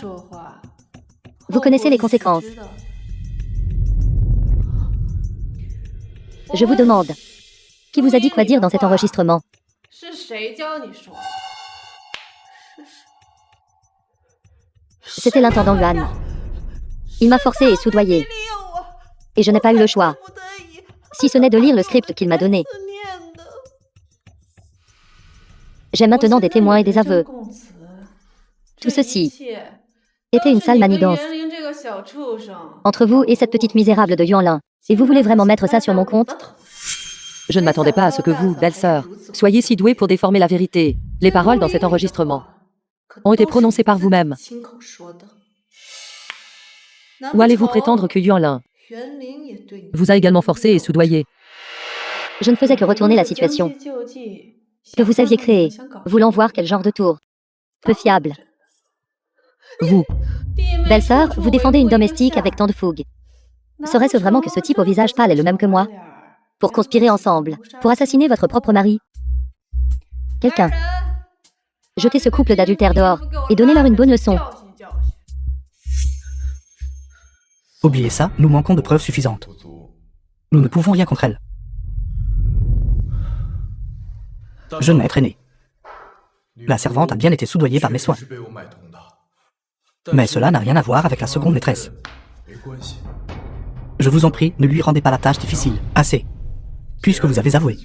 Vous connaissez les conséquences. Je vous demande, qui vous a dit quoi dire dans cet enregistrement? C'était l'intendant Yuan. Il m'a forcé et soudoyé. Et je n'ai pas eu le choix, si ce n'est de lire le script qu'il m'a donné. J'ai maintenant des témoins et des aveux. Tout ceci était une sale manigance entre vous et cette petite misérable de Yuanlin. Et vous voulez vraiment mettre ça sur mon compte? Je ne m'attendais pas à ce que vous, belle-sœur, soyez si douée pour déformer la vérité. Les paroles dans cet enregistrement ont été prononcées par vous-même. Ou allez-vous prétendre que Yuanlin vous a également forcé et soudoyé? Je ne faisais que retourner la situation que vous aviez créée, voulant voir quel genre de tour peu fiable Vous, Belle-sœur, vous défendez une domestique avec tant de fougue. Serait-ce vraiment que ce type au visage pâle est le même que moi? Pour conspirer ensemble, pour assassiner votre propre mari? Quelqu'un. Jetez ce couple d'adultères dehors et donnez-leur une bonne leçon. Oubliez ça, nous manquons de preuves suffisantes. Nous ne pouvons rien contre elle. Jeune maître aîné. La servante a bien été soudoyée par mes soins. Mais cela n'a rien à voir avec la seconde maîtresse. Je vous en prie, ne lui rendez pas la tâche difficile. Assez. Puisque vous avez avoué.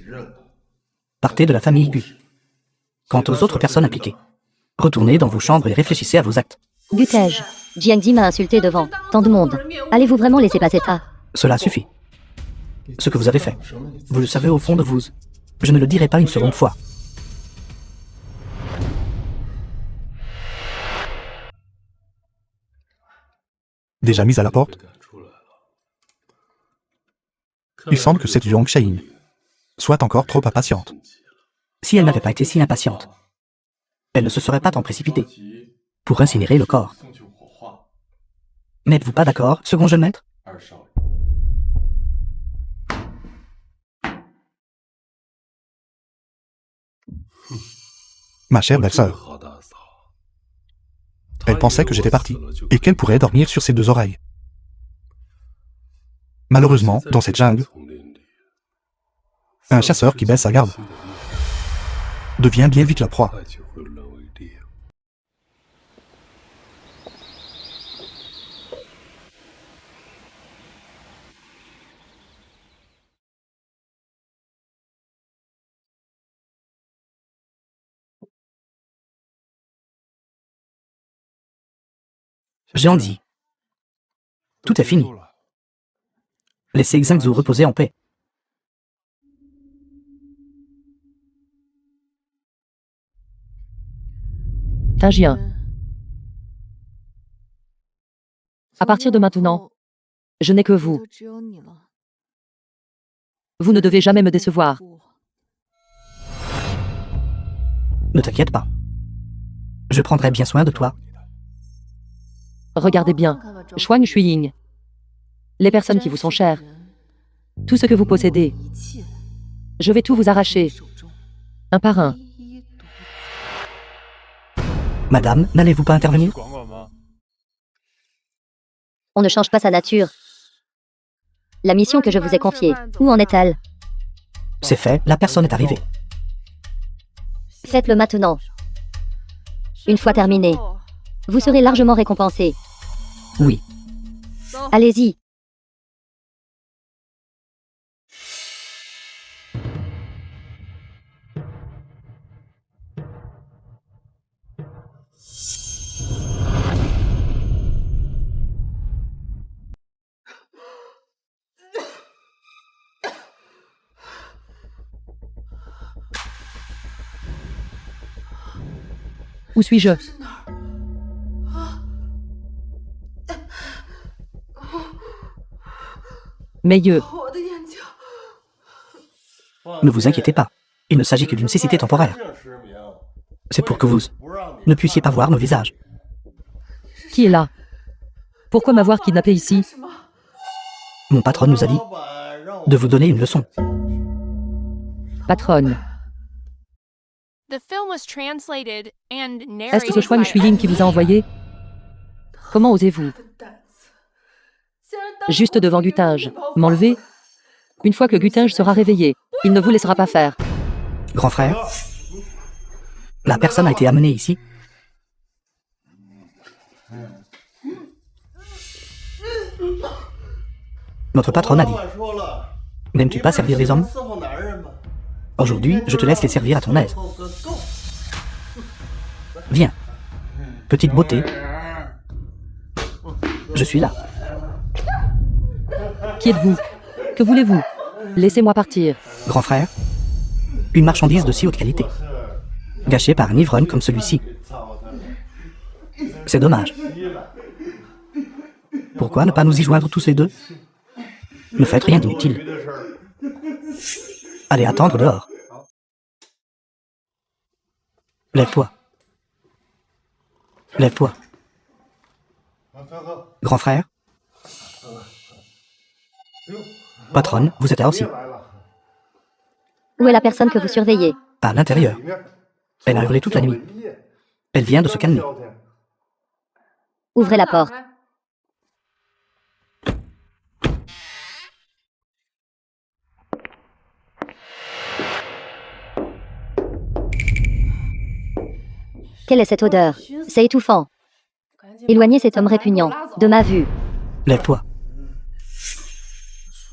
Partez de la famille Gu. Quant aux autres personnes impliquées, retournez dans vos chambres et réfléchissez à vos actes. Gutej, Jiangzi m'a insulté devant tant de monde. Allez-vous vraiment laisser passer ça? Cela suffit. Ce que vous avez fait, vous le savez au fond de vous. Je ne le dirai pas une seconde fois. Déjà mise à la porte, il semble que cette Zhuang Shayin soit encore trop impatiente. Si elle n'avait pas été si impatiente, elle ne se serait pas tant précipitée pour incinérer le corps. N'êtes-vous pas d'accord, second jeune maître? Ma chère belle-sœur. Elle pensait que j'étais parti et qu'elle pourrait dormir sur ses deux oreilles. Malheureusement, dans cette jungle, un chasseur qui baisse sa garde devient bien vite la proie. Jean dit. Tout est fini. Laissez Xingzhu reposer en paix. Tangien. À partir de maintenant, je n'ai que vous. Vous ne devez jamais me décevoir. Ne t'inquiète pas. Je prendrai bien soin de toi. Regardez bien, Xuan Xueying. Les personnes qui vous sont chères. Tout ce que vous possédez. Je vais tout vous arracher. Un par un. Madame, n'allez-vous pas intervenir? On ne change pas sa nature. La mission que je vous ai confiée, où en est-elle? C'est fait, la personne est arrivée. Faites-le maintenant. Une fois terminé, vous serez largement récompensé. Oui. Allez-y. Où suis-je? Mes yeux. Ne vous inquiétez pas. Il ne s'agit que d'une cécité temporaire. C'est pour que vous ne puissiez pas voir nos visages. Qui est là? Pourquoi m'avoir kidnappé ici? Mon patron nous a dit de vous donner une leçon. Patronne. The film was translated and Est-ce que ce narrated Xuan by Xueying qui vous a envoyé? Comment osez-vous? Juste devant Gutinge. M'enlever? Une fois que Gutinge sera réveillé, il ne vous laissera pas faire. Grand frère, la personne a été amenée ici. Notre patronne a dit, n'aimes-tu pas servir les hommes? Aujourd'hui, je te laisse les servir à ton aise. Viens, petite beauté. Je suis là. Qui êtes-vous? Que voulez-vous? Laissez-moi partir. Grand frère, une marchandise de si haute qualité, gâchée par un ivrogne comme celui-ci. C'est dommage. Pourquoi ne pas nous y joindre tous les deux? Ne faites rien d'inutile. Allez attendre dehors. Lève-toi. Lève-toi. Grand frère? Patronne, vous êtes là aussi. Où est la personne que vous surveillez? À l'intérieur. Elle a hurlé toute la nuit. Elle vient de se calmer. Ouvrez la porte. Quelle est cette odeur? C'est étouffant. Éloignez cet homme répugnant de ma vue. Lève-toi.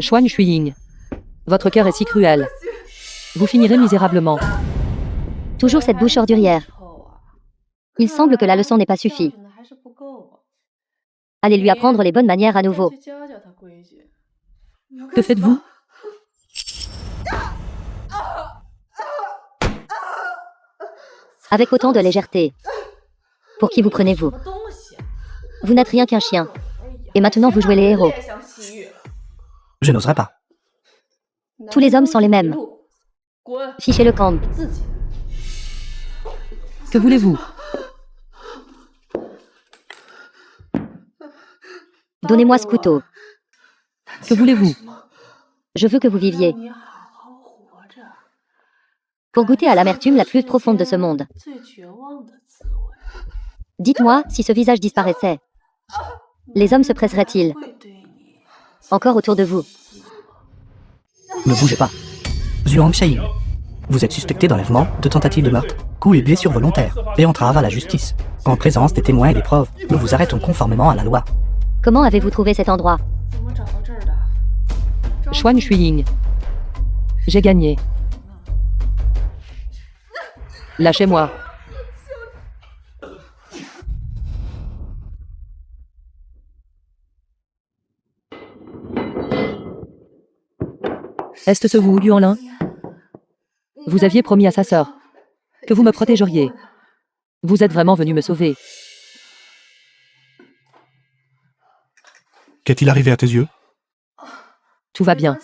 Xuan Shuiying. Votre cœur est si cruel. Vous finirez misérablement. Toujours cette bouche ordurière. Il semble que la leçon n'ait pas suffi. Allez lui apprendre les bonnes manières à nouveau. Que faites-vous? Avec autant de légèreté. Pour qui vous prenez-vous? Vous n'êtes rien qu'un chien. Et maintenant vous jouez les héros. Je n'oserais pas. Tous les hommes sont les mêmes. Fichez le camp. Que voulez-vous? Donnez-moi ce couteau. Que voulez-vous? Je veux que vous viviez. Pour goûter à l'amertume la plus profonde de ce monde. Dites-moi si ce visage disparaissait. Les hommes se presseraient-ils? Encore autour de vous. Ne bougez pas. Zhuang Xiaoyin, vous êtes suspecté d'enlèvement, de tentative de meurtre, coup et blessure volontaire, et entrave à la justice. En présence des témoins et des preuves, nous vous arrêtons conformément à la loi. Comment avez-vous trouvé cet endroit? Xuan Shuiying. J'ai gagné. Lâchez-moi. Est-ce vous, Yuanlin? Vous aviez promis à sa sœur que vous me protégeriez. Vous êtes vraiment venu me sauver. Qu'est-il arrivé à tes yeux? Tout va bien.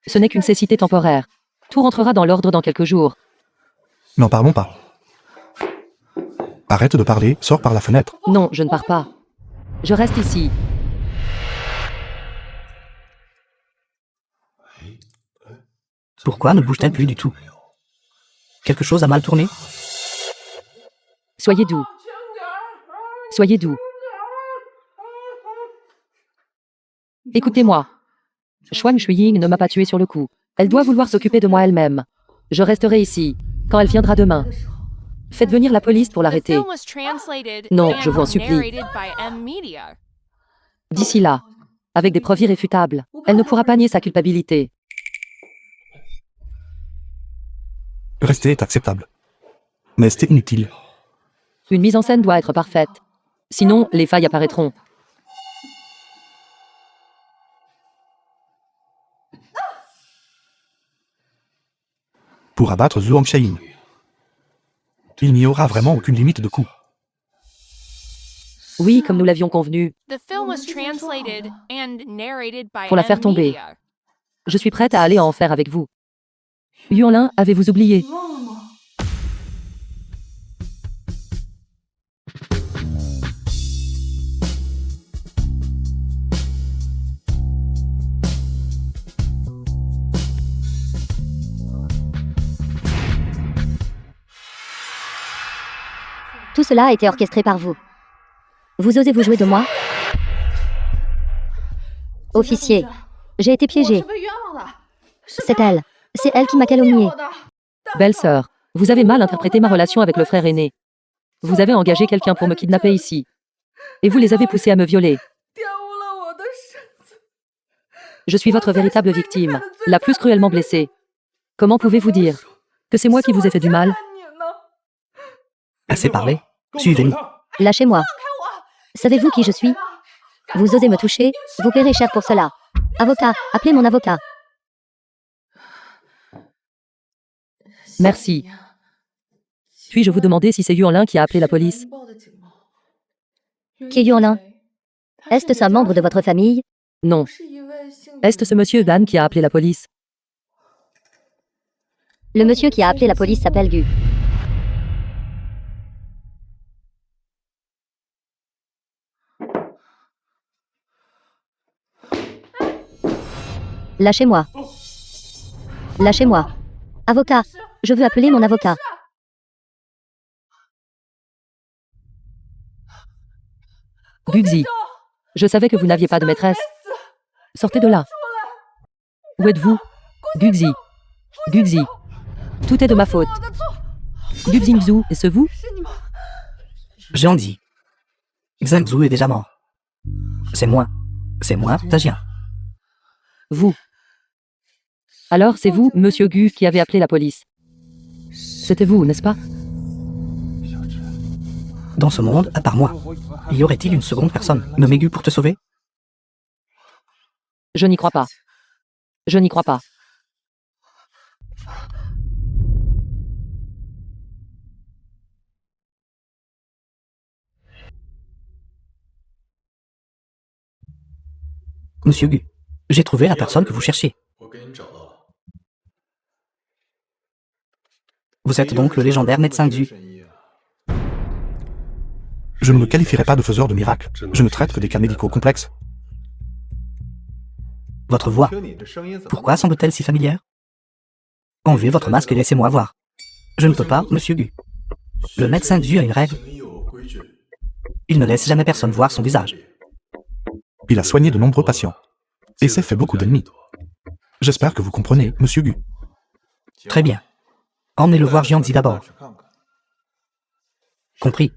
Ce n'est qu'une cécité temporaire. Tout rentrera dans l'ordre dans quelques jours. N'en parlons pas. Arrête de parler, sors par la fenêtre. Non, je ne pars pas. Je reste ici. Pourquoi ne bouge-t-elle plus du tout? Quelque chose a mal tourné? Soyez doux. Soyez doux. Écoutez-moi. Xuan Shuiying ne m'a pas tué sur le coup. Elle doit vouloir s'occuper de moi elle-même. Je resterai ici, quand elle viendra demain. Faites venir la police pour l'arrêter. Non, je vous en supplie. D'ici là, avec des preuves irréfutables, elle ne pourra pas nier sa culpabilité. Rester est acceptable. Mais c'est inutile. Une mise en scène doit être parfaite. Sinon, les failles apparaîtront. Pour abattre Zhuang Xiaoyin, il n'y aura vraiment aucune limite de coups. Oui, comme nous l'avions convenu. Pour la faire tomber. Je suis prête à aller en enfer avec vous. Yuanlin, avez-vous oublié? Tout cela a été orchestré par vous. Vous osez vous jouer de moi? Officier, j'ai été piégée. C'est elle. C'est elle qui m'a calomniée. Belle-sœur, vous avez mal interprété ma relation avec le frère aîné. Vous avez engagé quelqu'un pour me kidnapper ici. Et vous les avez poussés à me violer. Je suis votre véritable victime, la plus cruellement blessée. Comment pouvez-vous dire que c'est moi qui vous ai fait du mal? Assez parlé. Suivez-nous. Lâchez-moi. Savez-vous qui je suis? Vous osez me toucher? Vous paierez cher pour cela. Avocat, appelez mon avocat. Merci. Puis-je vous demander si c'est Yuanlin qui a appelé la police? Qui est Yuanlin? Est-ce un membre de votre famille? Non. Est-ce ce monsieur Dan qui a appelé la police? Le monsieur qui a appelé la police s'appelle Gu. Lâchez-moi. Lâchez-moi. Avocat. Je veux appeler mon avocat. Guxi. Je savais que vous n'aviez pas de maîtresse. Sortez de là. Où êtes-vous? Guxi. Guxi. Tout est de ma faute. Guxingzu, est-ce vous? Jiangzi. Xingzu est déjà mort. C'est moi, Zhajia. Vous. Alors c'est vous, monsieur Gu, qui avez appelé la police. C'était vous, n'est-ce pas? Dans ce monde, à part moi, y aurait-il une seconde personne nommée Gu pour te sauver? Je n'y crois pas. Je n'y crois pas. Monsieur Gu, j'ai trouvé la personne que vous cherchiez. Vous êtes donc le légendaire médecin Xu. Je ne me qualifierai pas de faiseur de miracles. Je ne traite que des cas médicaux complexes. Votre voix, pourquoi semble-t-elle si familière? Enlevez votre masque et laissez-moi voir. Je ne peux pas, monsieur Gu. Le médecin Xu a une règle. Il ne laisse jamais personne voir son visage. Il a soigné de nombreux patients. Et s'est fait beaucoup d'ennemis. J'espère que vous comprenez, monsieur Gu. Très bien. Emmenez-le voir Jiangzi d'abord. Compris.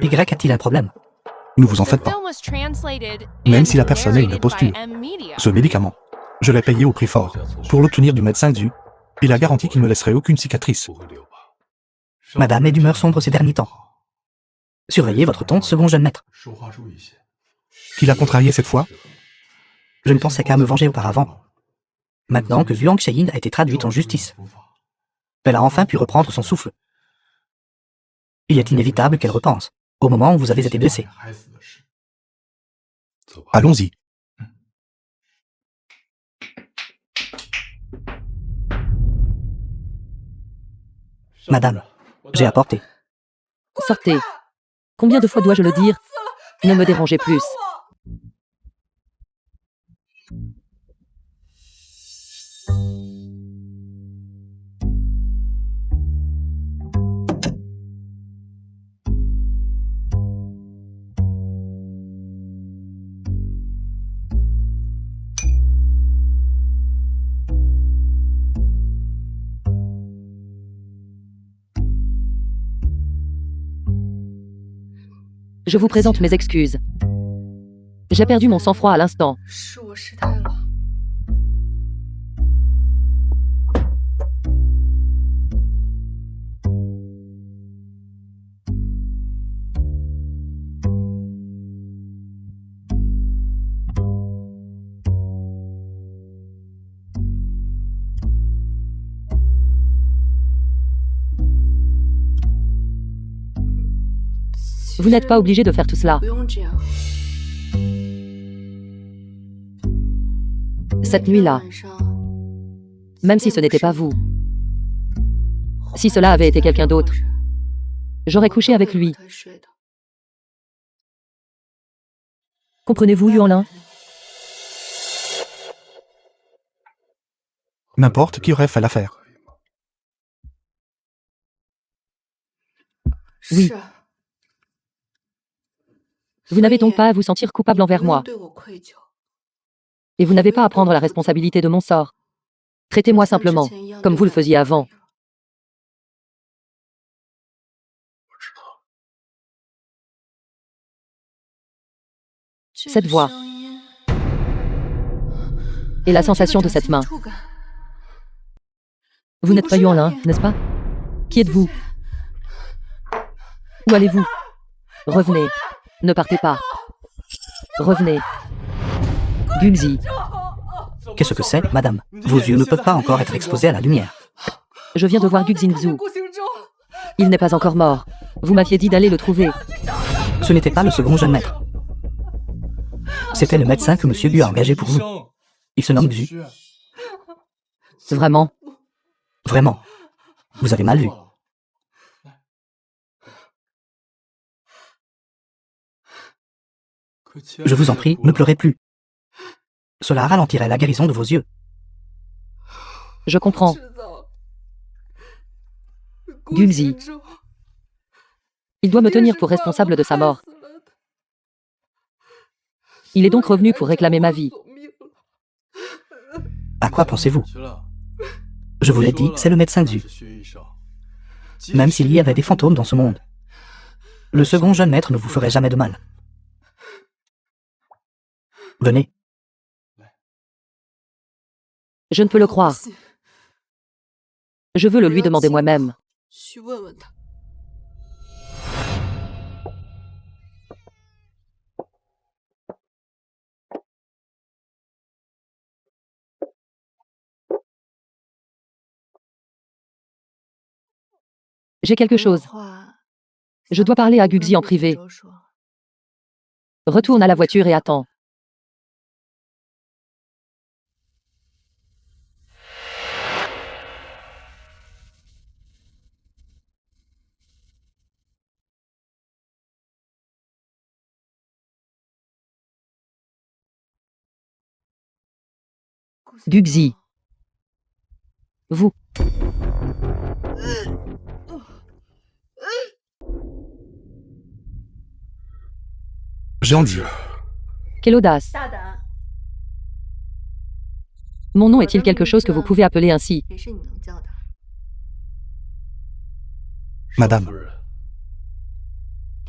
Y a-t-il un problème? Ne vous en faites The pas. film was translated Même si la and personne est une narrated by imposture. M-Media. Ce médicament, je l'ai payé au prix fort. Pour l'obtenir du médecin Xu, il a garanti qu'il ne laisserait aucune cicatrice. Madame est d'humeur sombre ces derniers temps. Surveillez votre ton, second jeune maître. Qui l'a contrarié cette fois? Je ne pensais qu'à me venger auparavant. Maintenant que Zhuang Xiaoyin a été traduite en justice, elle a enfin pu reprendre son souffle. Il est inévitable qu'elle repense, au moment où vous avez été blessé. Allons-y. Madame, j'ai apporté. Sortez. Combien de fois dois-je le dire? Ne me dérangez plus. Je vous présente mes excuses. J'ai perdu mon sang-froid à l'instant. Vous n'êtes pas obligé de faire tout cela. Cette nuit-là, même si ce n'était pas vous, si cela avait été quelqu'un d'autre, j'aurais couché avec lui. Comprenez-vous, Yuanlin? N'importe qui aurait fait l'affaire. Oui. Vous n'avez donc pas à vous sentir coupable envers moi. Et vous n'avez pas à prendre la responsabilité de mon sort. Traitez-moi simplement, comme vous le faisiez avant. Cette voix. Et la sensation de cette main. Vous n'êtes pas Yuanlin, n'est-ce pas? Qui êtes-vous? Où allez-vous? Revenez. Ne partez pas. Revenez. Guxi. Qu'est-ce que c'est, madame? Vos yeux ne peuvent pas encore être exposés à la lumière. Je viens de voir Guxingzu. Il n'est pas encore mort. Vous m'aviez dit d'aller le trouver. Ce n'était pas le second jeune maître. C'était le médecin que monsieur Gu a engagé pour vous. Il se nomme Xu. Vraiment? Vraiment. Vous avez mal vu. Je vous en prie, ne pleurez plus. Cela ralentirait la guérison de vos yeux. Je comprends. Gulzi. Il doit me tenir pour responsable de sa mort. Il est donc revenu pour réclamer ma vie. À quoi pensez-vous? Je vous l'ai dit, c'est le médecin Xu. Même s'il y avait des fantômes dans ce monde, le second jeune maître ne vous ferait jamais de mal. Venez. Je ne peux le croire. Je veux le lui demander moi-même. J'ai quelque chose. Je dois parler à Guxi en privé. Retourne à la voiture et attends. Guxi. Vous. Jean-Di. Quelle audace. Mon nom est-il quelque chose que vous pouvez appeler ainsi? Madame,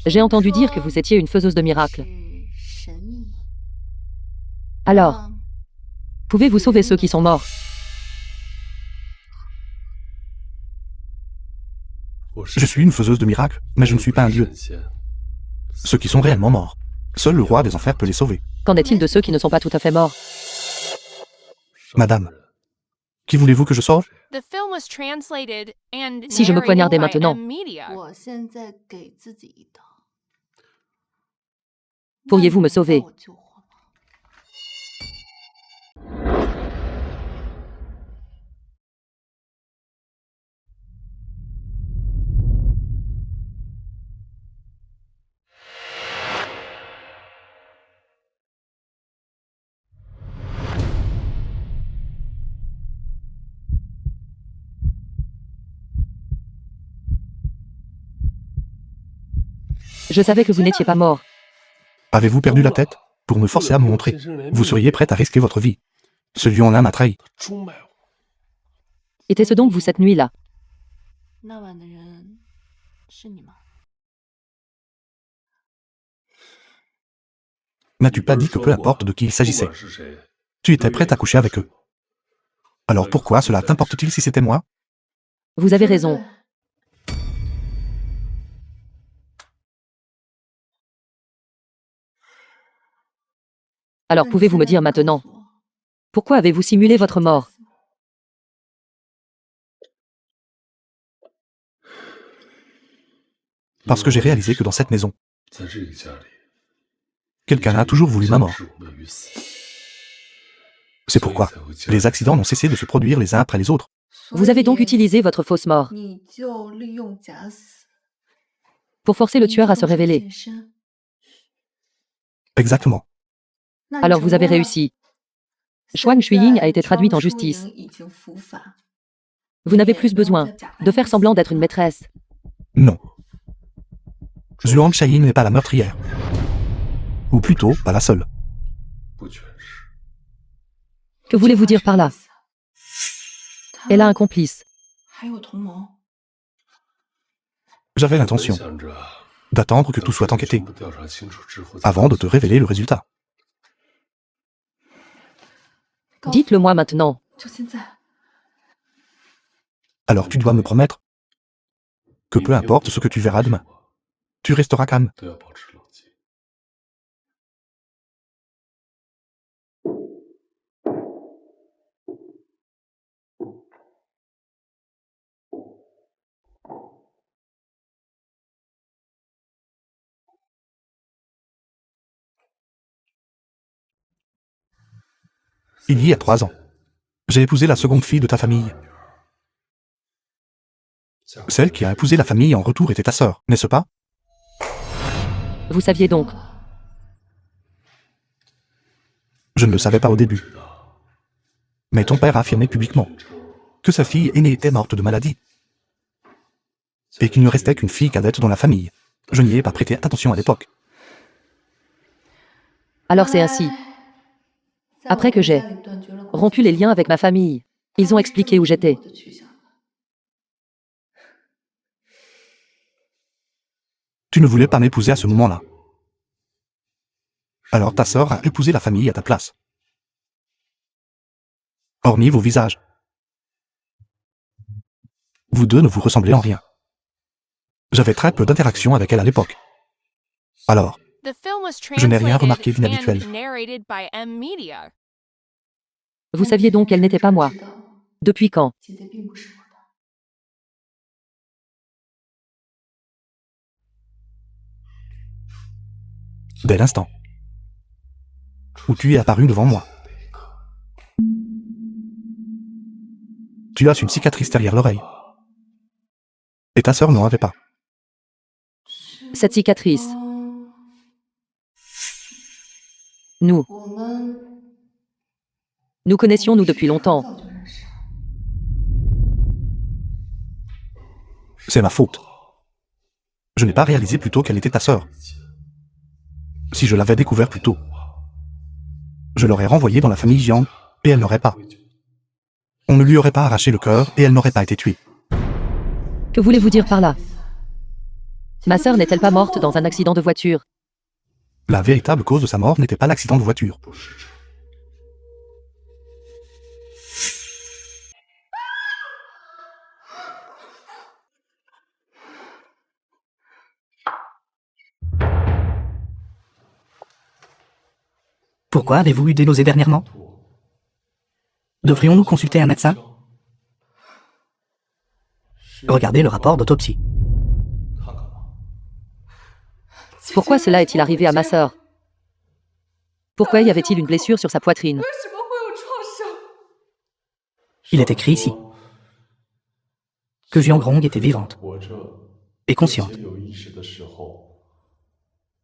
J'ai entendu dire que vous étiez une faiseuse de miracles. Alors, pouvez-vous sauver ceux qui sont morts? je suis une faiseuse de miracles, mais je ne suis pas un dieu. Ceux qui sont réellement morts. Seul le roi des enfers peut les sauver. Qu'en est-il de ceux qui ne sont pas tout à fait morts? Madame, qui voulez-vous que je sauve? The film was translated and Si je me narrated poignardais by maintenant. M-Media. Pourriez-vous me sauver? Je savais que vous n'étiez pas mort. Avez-vous perdu la tête? Pour me forcer à me montrer. Vous seriez prête à risquer votre vie. Ce lion-là m'a trahi. Était-ce donc vous cette nuit-là? N'as-tu pas dit que peu importe de qui il s'agissait? Tu étais prête à coucher avec eux. Alors pourquoi cela t'importe-t-il si c'était moi? Vous avez raison. Alors pouvez-vous me dire maintenant, pourquoi avez-vous simulé votre mort? Parce que j'ai réalisé que dans cette maison, quelqu'un a toujours voulu ma mort. C'est pourquoi les accidents n'ont cessé de se produire les uns après les autres. Vous avez donc utilisé votre fausse mort pour forcer le tueur à se révéler. Exactement. Alors vous avez réussi. Shuang Xueying a été traduite en justice. Vous n'avez plus besoin de faire semblant d'être une maîtresse. Non. Zhuang Shayin n'est pas la meurtrière. Ou plutôt, pas la seule. Que voulez-vous dire par là? Elle a un complice. J'avais l'intention d'attendre que tout soit enquêté, avant de te révéler le résultat. Dites-le moi maintenant. Alors tu dois me promettre que peu importe ce que tu verras demain, tu resteras calme. Il y a 3 ans, J'ai épousé la seconde fille de ta famille. Celle qui a épousé la famille en retour était ta sœur, n'est-ce pas? Vous saviez donc. Je ne le savais pas au début. Mais ton père a affirmé publiquement que sa fille aînée était morte de maladie. Et qu'il ne restait qu'une fille cadette dans la famille. Je n'y ai pas prêté attention à l'époque. Alors c'est ainsi. Après que j'ai rompu les liens avec ma famille, ils ont expliqué où j'étais. Tu ne voulais pas m'épouser à ce moment-là. Alors ta sœur a épousé la famille à ta place. Hormis vos visages. Vous deux ne vous ressemblez en rien. J'avais très peu d'interaction avec elle à l'époque. Alors, Je n'ai rien remarqué d'inhabituel. Vous saviez donc qu'elle n'était pas moi. Depuis quand? Dès l'instant où tu es apparu devant moi. Tu as une cicatrice derrière l'oreille. Et ta sœur n'en avait pas. Cette cicatrice. Nous connaissions nous depuis longtemps. C'est ma faute. Je n'ai pas réalisé plus tôt qu'elle était ta sœur. Si je l'avais découvert plus tôt, je l'aurais renvoyée dans la famille Jiang, et elle n'aurait pas. On ne lui aurait pas arraché le cœur, et elle n'aurait pas été tuée. Que voulez-vous dire par là? Ma sœur n'est-elle pas morte dans un accident de voiture? La véritable cause de sa mort n'était pas l'accident de voiture. Pourquoi avez-vous eu des nausées dernièrement? Devrions-nous consulter un médecin? Regardez le rapport d'autopsie. Pourquoi cela est-il arrivé à ma sœur? Pourquoi y avait-il une blessure sur sa poitrine? Il est écrit ici que Jiang Rong était vivante et consciente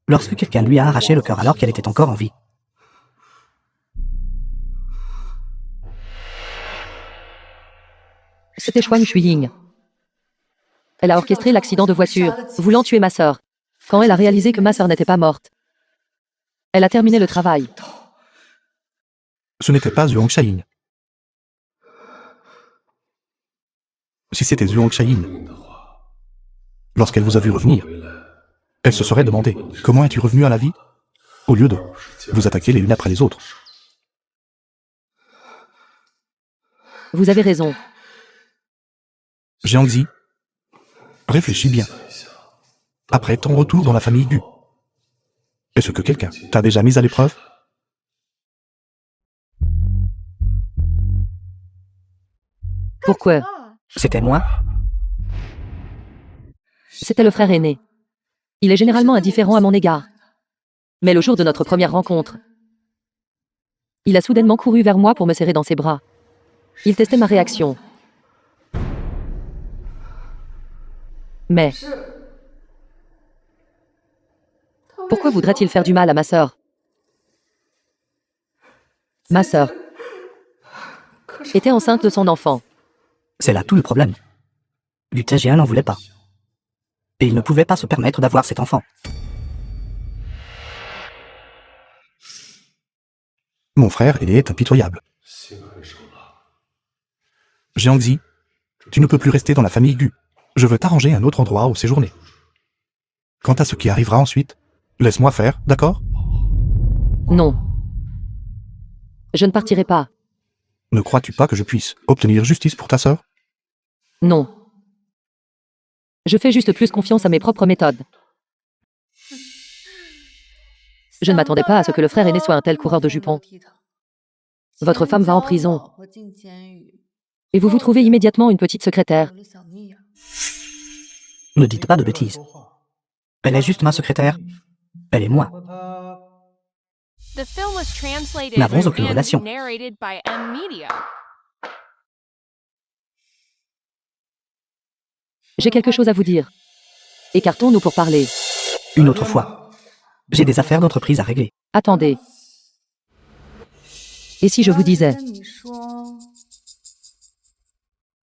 lorsque quelqu'un lui a arraché le cœur alors qu'elle était encore en vie. C'était Xuan Xueying. Elle a orchestré l'accident de voiture, voulant tuer ma sœur. Quand elle a réalisé que ma sœur n'était pas morte, elle a terminé le travail. Ce n'était pas Zhuang Shayin. Si c'était Zhuang Shayin, lorsqu'elle vous a vu revenir, elle se serait demandé « Comment es-tu revenu à la vie ?» au lieu de vous attaquer les unes après les autres. Vous avez raison. Jiangzi, réfléchis bien. Après ton retour dans la famille Gu, est-ce que quelqu'un t'a déjà mis à l'épreuve? Pourquoi? C'était moi? C'était le frère aîné. Il est généralement indifférent à mon égard. Mais le jour de notre première rencontre, il a soudainement couru vers moi pour me serrer dans ses bras. Il testait ma réaction. Mais pourquoi voudrait-il faire du mal à ma sœur? Ma sœur était enceinte de son enfant. C'est là tout le problème. Liu Zhejian n'en voulait pas. Et il ne pouvait pas se permettre d'avoir cet enfant. Mon frère aîné est impitoyable. Jiangzi, tu ne peux plus rester dans la famille Gu. Je veux t'arranger un autre endroit où séjourner. Quant à ce qui arrivera ensuite, laisse-moi faire, d'accord? Non. Je ne partirai pas. Ne crois-tu pas que je puisse obtenir justice pour ta sœur? Non. Je fais juste plus confiance à mes propres méthodes. Je ne m'attendais pas à ce que le frère aîné soit un tel coureur de jupons. Votre femme va en prison. Et vous vous trouvez immédiatement une petite secrétaire. Ne dites pas de bêtises. Elle est juste ma secrétaire. Elle et moi The film was translated n'avons aucune and relation. narrated by M Media. J'ai quelque chose à vous dire. Écartons-nous pour parler. Une autre fois. J'ai des affaires d'entreprise à régler. Attendez. Et si je vous disais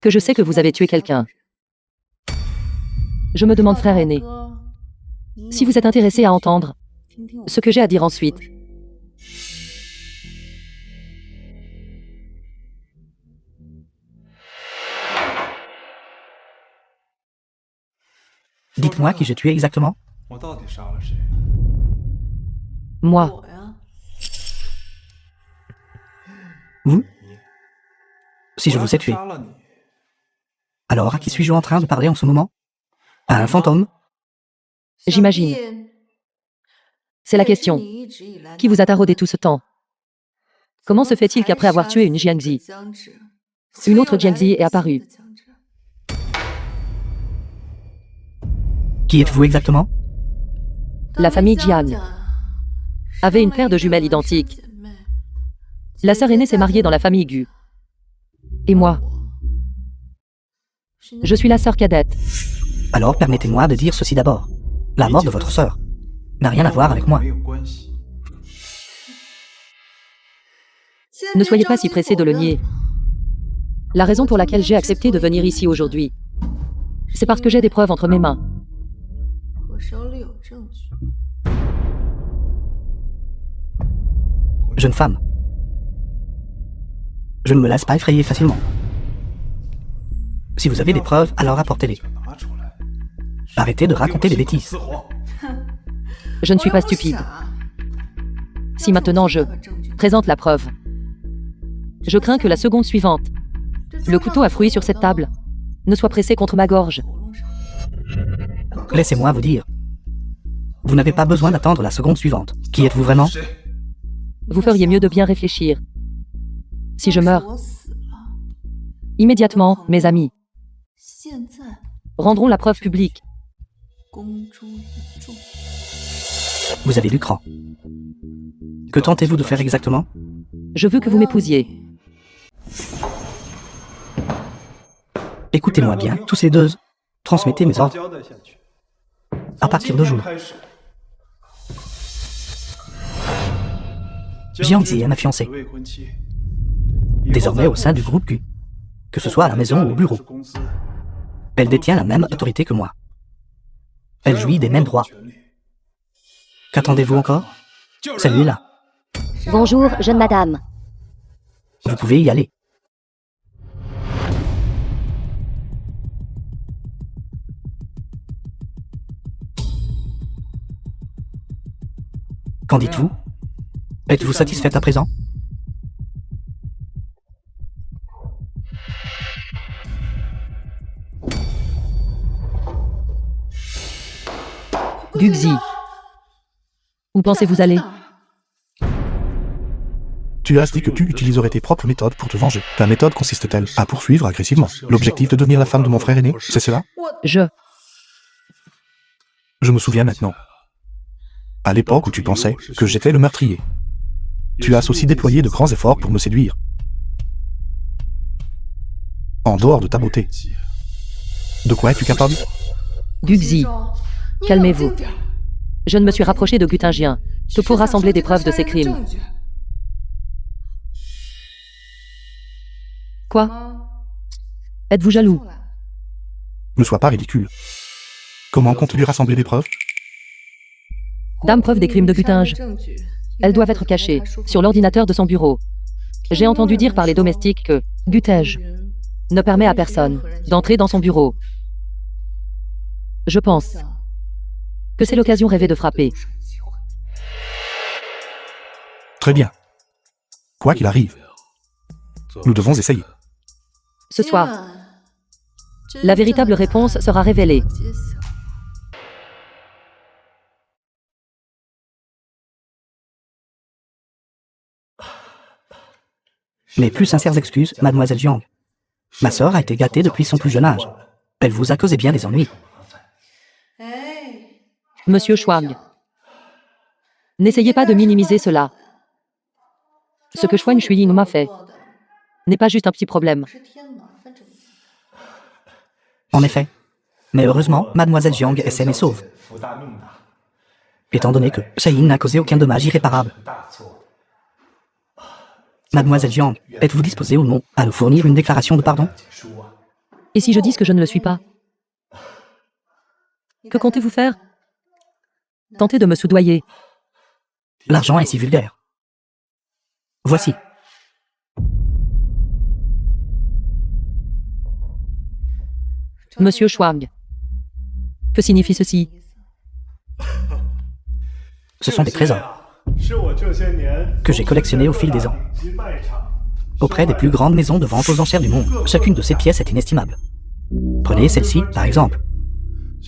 que je sais que vous avez tué quelqu'un? Je me demande, frère aîné, si vous êtes intéressé à entendre ce que j'ai à dire ensuite. Dites-moi qui j'ai tué exactement. Moi, Vous? Si je vous ai tué. Alors à qui suis-je en train de parler en ce moment? À un fantôme? j'imagine. C'est la question. Qui vous a taraudé tout ce temps? Comment se fait-il qu'après avoir tué une Jiangzi, une autre Jiangzi est apparue? Qui êtes-vous exactement? La famille Jian avait une paire de jumelles identiques. La sœur aînée s'est mariée dans la famille Gu. Et moi, je suis la sœur cadette. Alors permettez-moi de dire ceci d'abord. La mort de votre sœur n'a rien à voir avec moi. Ne soyez pas si pressés de le nier. La raison pour laquelle j'ai accepté de venir ici aujourd'hui, c'est parce que j'ai des preuves entre mes mains. Jeune femme. Je ne me laisse pas effrayer facilement. Si vous avez des preuves, alors apportez-les. Arrêtez de raconter des bêtises. Je ne suis pas stupide. Si maintenant je présente la preuve, je crains que la seconde suivante, le couteau à fruits sur cette table, ne soit pressé contre ma gorge. Laissez-moi vous dire. Vous n'avez pas besoin d'attendre la seconde suivante. Qui êtes-vous vraiment? Vous feriez mieux de bien réfléchir. Si je meurs, immédiatement, mes amis rendront la preuve publique. Vous avez du cran. Que tentez-vous de faire exactement? Je veux que vous m'épousiez. Écoutez-moi bien, tous les deux. Transmettez mes ordres. À partir d'aujourd'hui. Jiangzi est ma fiancée. Désormais au sein du groupe Q. Que ce soit à la maison ou au bureau. Elle détient la même autorité que moi. Elle jouit des mêmes droits. Qu'attendez-vous encore? Celui-là. Bonjour, jeune madame. Vous pouvez y aller. Qu'en dites-vous? Êtes-vous satisfaite à présent? Guxi, où pensez-vous aller? Tu as dit que tu utiliserais tes propres méthodes pour te venger. Ta méthode consiste-t-elle à poursuivre agressivement l'objectif de devenir la femme de mon frère aîné? C'est cela? Je Je me souviens maintenant. À l'époque où tu pensais que j'étais le meurtrier. Tu as aussi déployé de grands efforts pour me séduire. En dehors de ta beauté. De quoi es-tu capable? Guxi, calmez-vous. Je ne me suis rapproché de Gutingien que pour rassembler des preuves de ses crimes. Quoi? Êtes-vous jaloux? Ne sois pas ridicule. Comment comptes-tu rassembler des preuves? Dame preuve des crimes de Gutinge. Elles doivent être cachées sur l'ordinateur de son bureau. J'ai entendu dire par les domestiques que Gutinge ne permet à personne d'entrer dans son bureau. Je pense que c'est l'occasion rêvée de frapper. Très bien. Quoi qu'il arrive, nous devons essayer. Ce soir, la véritable réponse sera révélée. Mes plus sincères excuses, mademoiselle Jiang. Ma sœur a été gâtée depuis son plus jeune âge. Elle vous a causé bien des ennuis. Monsieur Chuang, n'essayez pas de minimiser cela. Ce que Xuan Shui m'a fait n'est pas juste un petit problème. En effet, Mais heureusement, Mademoiselle Jiang est saine et sauve. Étant donné que Shayin n'a causé aucun dommage irréparable. Mademoiselle Jiang, êtes-vous disposée ou non à nous fournir une déclaration de pardon? Et si je dis que je ne le suis pas? Que comptez-vous faire? Tentez de me soudoyer. L'argent est si vulgaire. Voici. Monsieur Chuang. Que signifie ceci? Ce sont des trésors que j'ai collectionnés au fil des ans. Auprès des plus grandes maisons de vente aux enchères du monde, chacune de ces pièces est inestimable. Prenez celle-ci, par exemple.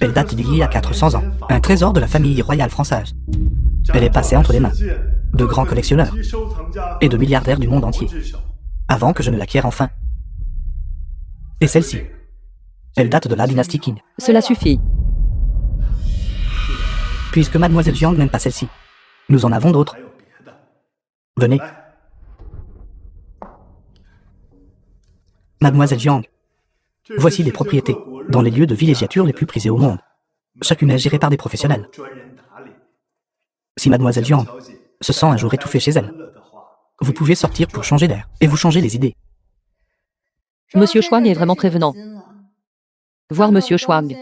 Elle date d'il y a 400 ans. Un trésor de la famille royale française. Elle est passée entre les mains de grands collectionneurs et de milliardaires du monde entier, avant que je ne l'acquière enfin. Et celle-ci, elle date de la dynastie Qin. Cela suffit. Puisque Mademoiselle Jiang n'aime pas celle-ci, nous en avons d'autres. Venez. Mademoiselle Jiang, voici des propriétés dans les lieux de villégiature les plus prisés au monde. Chacune est gérée par des professionnels. Si Mademoiselle Jiang se sent un jour étouffée chez elle, vous pouvez sortir pour changer d'air et vous changer les idées. Monsieur Chuang est vraiment prévenant. Voir Monsieur Chuang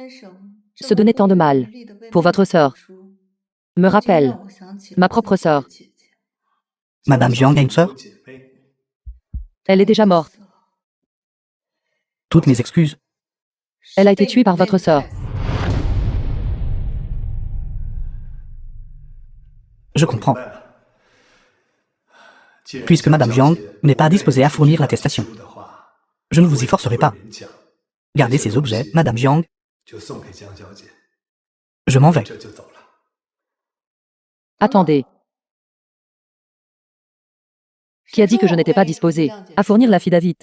se donner tant de mal pour votre sœur me rappelle ma propre sœur. Madame Jiang a une sœur? Elle est déjà morte. Toutes mes excuses. Elle a été tuée par votre sœur. Je comprends. Puisque Madame Jiang n'est pas disposée à fournir l'attestation, je ne vous y forcerai pas. Gardez ces objets, Madame Jiang. Je m'en vais. Attendez. Qui a dit que je n'étais pas disposée à fournir l'affidavit?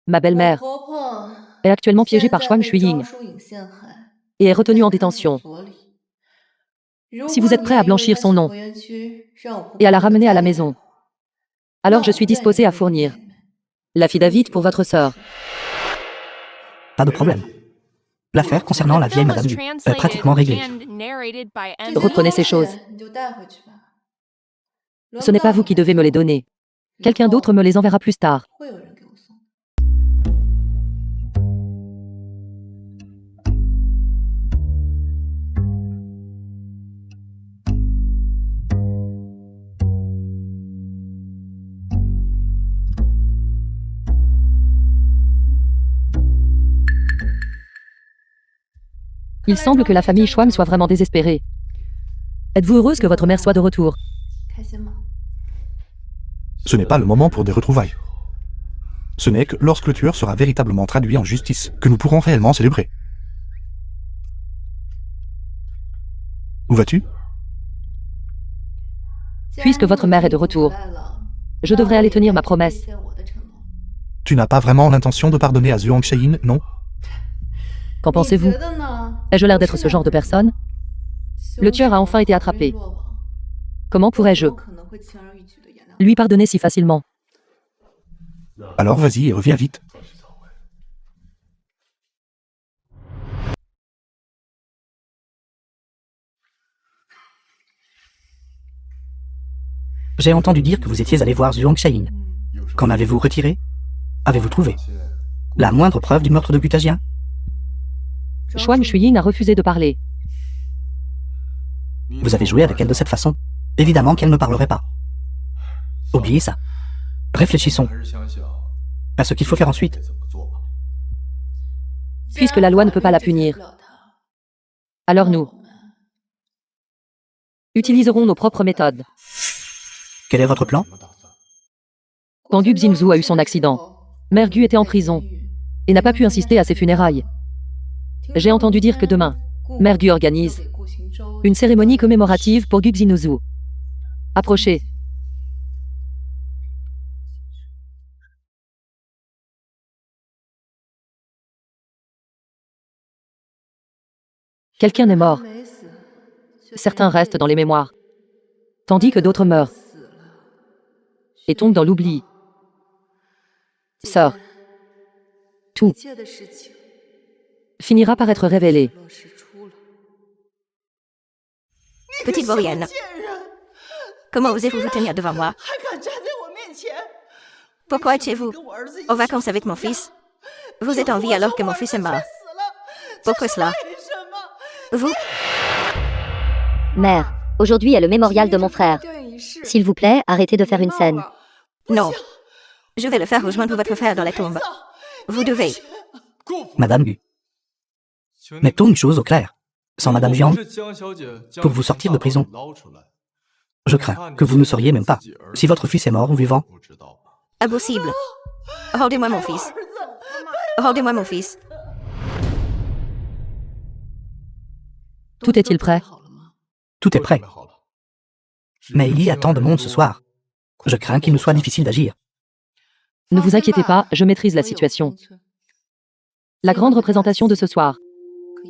Ma belle-mère est actuellement piégée par Chuang Shuiying et est retenue en détention. Si vous êtes prêt à blanchir son nom et à la ramener à la maison, alors je suis disposée à fournir l'affidavit pour votre sœur. Pas de problème. L'affaire concernant la vieille Madame Liu est pratiquement réglée. Reprenez ces choses. Ce n'est pas vous qui devez me les donner. Quelqu'un d'autre me les enverra plus tard. Il semble que la famille Chuang soit vraiment désespérée. Êtes-vous heureuse que votre mère soit de retour? Ce n'est pas le moment pour des retrouvailles. Ce n'est que lorsque le tueur sera véritablement traduit en justice que nous pourrons réellement célébrer. Où vas-tu? Puisque votre mère est de retour, je devrais aller tenir ma promesse. Tu n'as pas vraiment l'intention de pardonner à Zhuang Shayin, non? Qu'en pensez-vous? Ai-je l'air d'être ce genre de personne? Le tueur a enfin été attrapé. Comment pourrais-je lui pardonner si facilement? Alors vas-y et reviens vite. J'ai entendu dire que vous étiez allé voir Zhuang Shayin. Qu'en avez-vous retiré? Avez-vous trouvé la moindre preuve du meurtre de Gutagien? Chuang Shuiying a refusé de parler. Vous avez joué avec elle de cette façon. Évidemment qu'elle ne parlerait pas. Oubliez ça. Réfléchissons à ce qu'il faut faire ensuite. Puisque la loi ne peut pas la punir, alors nous utiliserons nos propres méthodes. Quel est votre plan? Quand Gu Xingzhu a eu son accident, Mère Gu était en prison et n'a pas pu assister à ses funérailles. J'ai entendu dire que demain, Mère Gu organise une cérémonie commémorative pour Gu Xingzhu. Approchez. Quelqu'un est mort. Certains restent dans les mémoires, tandis que d'autres meurent et tombent dans l'oubli. Sœur, tout finira par être révélé. Petite vaurienne, comment osez-vous vous tenir devant moi? Pourquoi êtes-vous en vacances avec mon fils? Vous êtes en vie alors que mon fils est mort. Pourquoi cela? Vous, Mère, aujourd'hui est le mémorial de mon frère. S'il vous plaît, arrêtez de faire une scène. non. Je vais le faire rejoindre votre frère dans la tombe. Vous devez. Madame Gu. Mettons une chose au clair. Sans Madame Jiang, pour vous sortir de prison, je crains que vous ne sauriez même pas si votre fils est mort ou vivant. Impossible. Rendez-moi mon fils. Rendez-moi mon fils. Tout est-il prêt? Tout est prêt. Mais il y a tant de monde ce soir. Je crains qu'il nous soit difficile d'agir. Ne vous inquiétez pas, je maîtrise la situation. La grande représentation de ce soir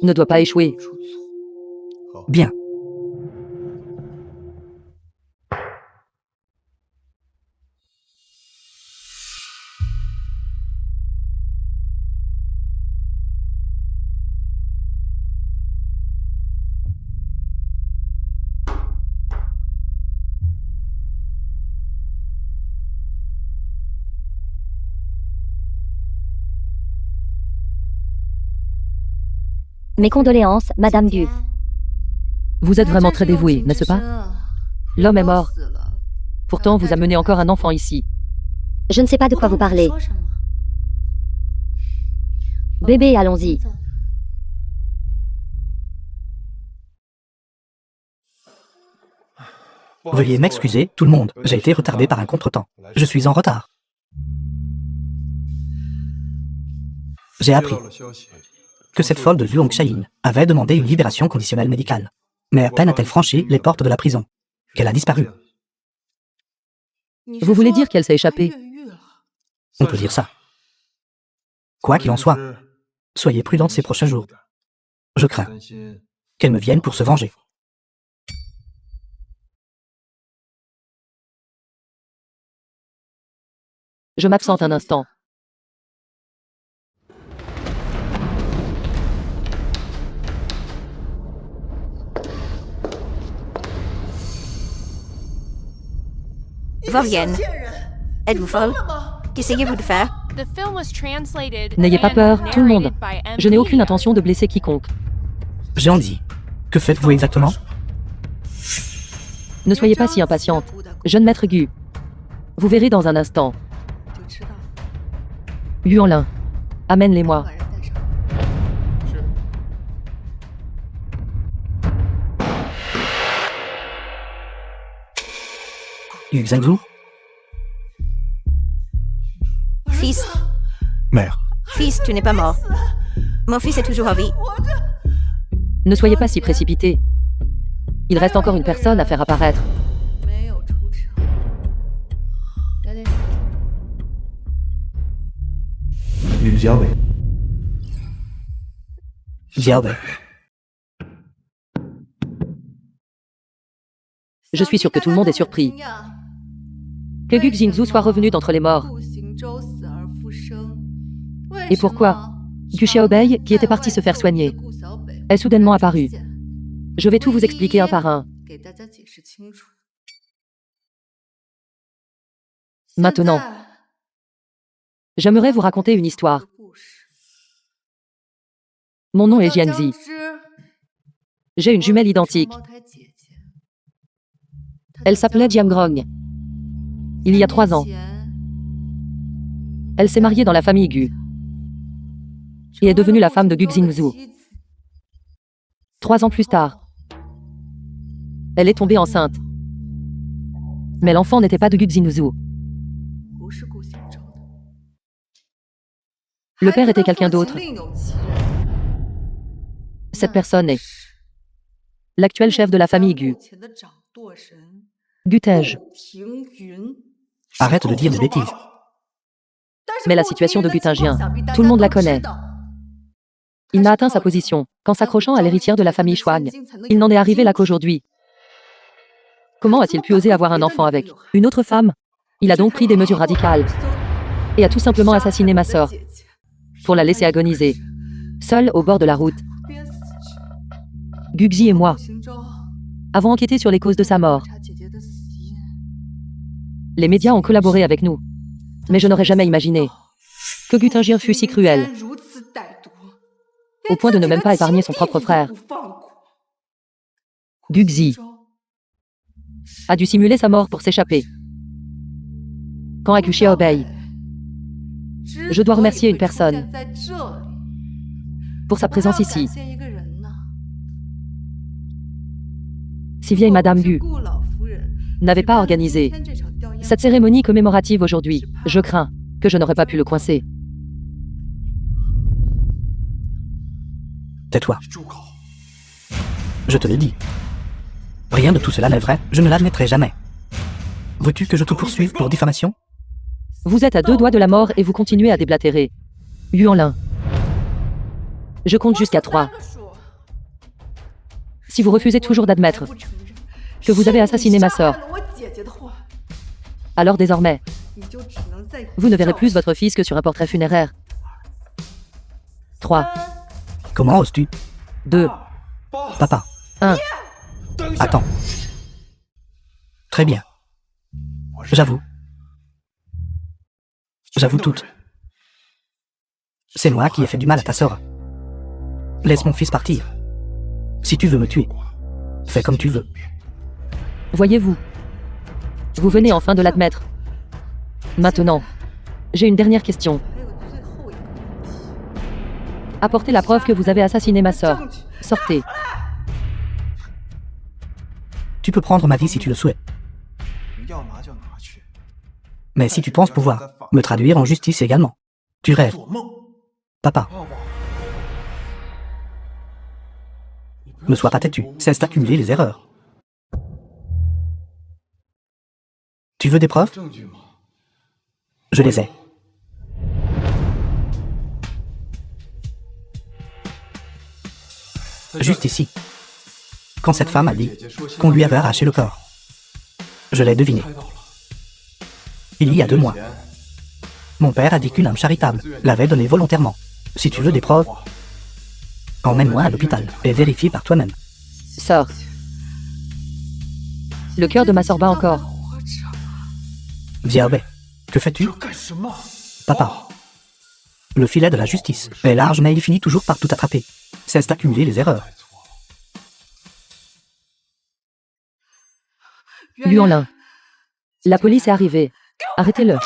ne doit pas échouer. Bien. Mes condoléances, Madame Gu. Vous êtes vraiment très dévoué, n'est-ce pas? L'homme est mort. Pourtant, vous amenez encore un enfant ici. Je ne sais pas de quoi vous parlez. Bébé, allons-y. Veuillez m'excuser, tout le monde. J'ai été retardé par un contretemps. Je suis en retard. J'ai appris que cette folle de Zhuang Shayin avait demandé une libération conditionnelle médicale. Mais à peine a-t-elle franchi les portes de la prison qu'elle a disparu. Vous voulez dire qu'elle s'est échappée? On peut dire ça. Quoi qu'il en soit, soyez prudents ces prochains jours. Je crains qu'elle me vienne pour se venger. Je m'absente un instant. Vaurienne, êtes-vous folle? Qu'essayez-vous de faire? The film was translated N'ayez pas and peur, tout le monde. narrated by Je n'ai aucune Mia. intention de blesser quiconque. Jean dit, que faites-vous exactement? Ne soyez pas si impatiente. Jeune maître Gu. Vous verrez dans un instant. Yuanlin. Amène-les-moi. Yu Zhengzhu? Fils, Mère, fils, tu n'es pas mort. Mon fils est toujours en vie. Ne soyez pas si précipité. Il reste encore une personne à faire apparaître. Yu Xiaowei. Xiaowei. Je suis sûr que tout le monde est surpris. Que Gu Xingzhu soit revenu d'entre les morts. Et pourquoi Gu Xiaobei, qui était parti se faire soigner, est soudainement apparu. Je vais tout vous expliquer un par un. Maintenant, j'aimerais vous raconter une histoire. Mon nom est Jiangzi. J'ai une jumelle identique. Elle s'appelait Jiangrong. Il y a 3 ans. Elle s'est mariée dans la famille Gu et est devenue la femme de Gu Xingzhu. 3 ans plus tard, elle est tombée enceinte. Mais l'enfant n'était pas de Gu Xingzhu. Le père était quelqu'un d'autre. Cette personne est l'actuel chef de la famille Gu. Gu Tej. Arrête de dire des bêtises. Mais la situation de Gu Tingien, tout le monde la connaît. Il n'a atteint sa position qu'en s'accrochant à l'héritière de la famille Shuang. Il n'en est arrivé là qu'aujourd'hui. Comment a-t-il pu oser avoir un enfant avec une autre femme? Il a donc pris des mesures radicales et a tout simplement assassiné ma sœur pour la laisser agoniser. Seuls au bord de la route, Guxi et moi avons enquêté sur les causes de sa mort. Les médias ont collaboré avec nous, mais je n'aurais jamais imaginé que Gutingien fût si cruel, au point de ne même pas épargner son propre frère. Guxi a dû simuler sa mort pour s'échapper. Quand a Xiao Bei, je dois remercier une personne pour sa présence ici. Si vieille Madame Gu n'avait pas organisé cette cérémonie commémorative aujourd'hui, je crains que je n'aurais pas pu le coincer. Tais-toi. Je te le dis. Rien de tout cela n'est vrai, je ne l'admettrai jamais. Veux-tu que je te poursuive pour diffamation? Vous êtes à 2 doigts de la mort et vous continuez à déblatérer. Yuanlin. Je compte jusqu'à 3. Si vous refusez toujours d'admettre que vous avez assassiné ma sœur, alors désormais, vous ne verrez plus votre fils que sur un portrait funéraire. 3, Comment oses-tu? 2, Papa. 1. Attends. Très bien. J'avoue. J'avoue tout. C'est moi qui ai fait du mal à ta sœur. Laisse mon fils partir. Si tu veux me tuer, fais comme tu veux. Voyez-vous, vous venez enfin de l'admettre. Maintenant, j'ai une dernière question. Apportez la preuve que vous avez assassiné ma sœur. Sortez. Tu peux prendre ma vie si tu le souhaites. Mais si tu penses pouvoir me traduire en justice également, tu rêves. Papa. Ne sois pas têtu, cesse d'accumuler les erreurs. Tu veux des preuves? Je les ai. Juste ici. Quand cette femme a dit qu'on lui avait arraché le corps. Je l'ai deviné. Il y a 2 mois. Mon père a dit qu'une âme charitable l'avait donné volontairement. Si tu veux des preuves, emmène-moi à l'hôpital et vérifie par toi-même. Sœur. Le cœur de ma sœur bat encore. Xiaobei, que fais-tu? Papa. Le filet de la justice est large, mais il finit toujours par tout attraper. Cesse d'accumuler les erreurs. Yuanlin. La police est arrivée. Arrêtez-le.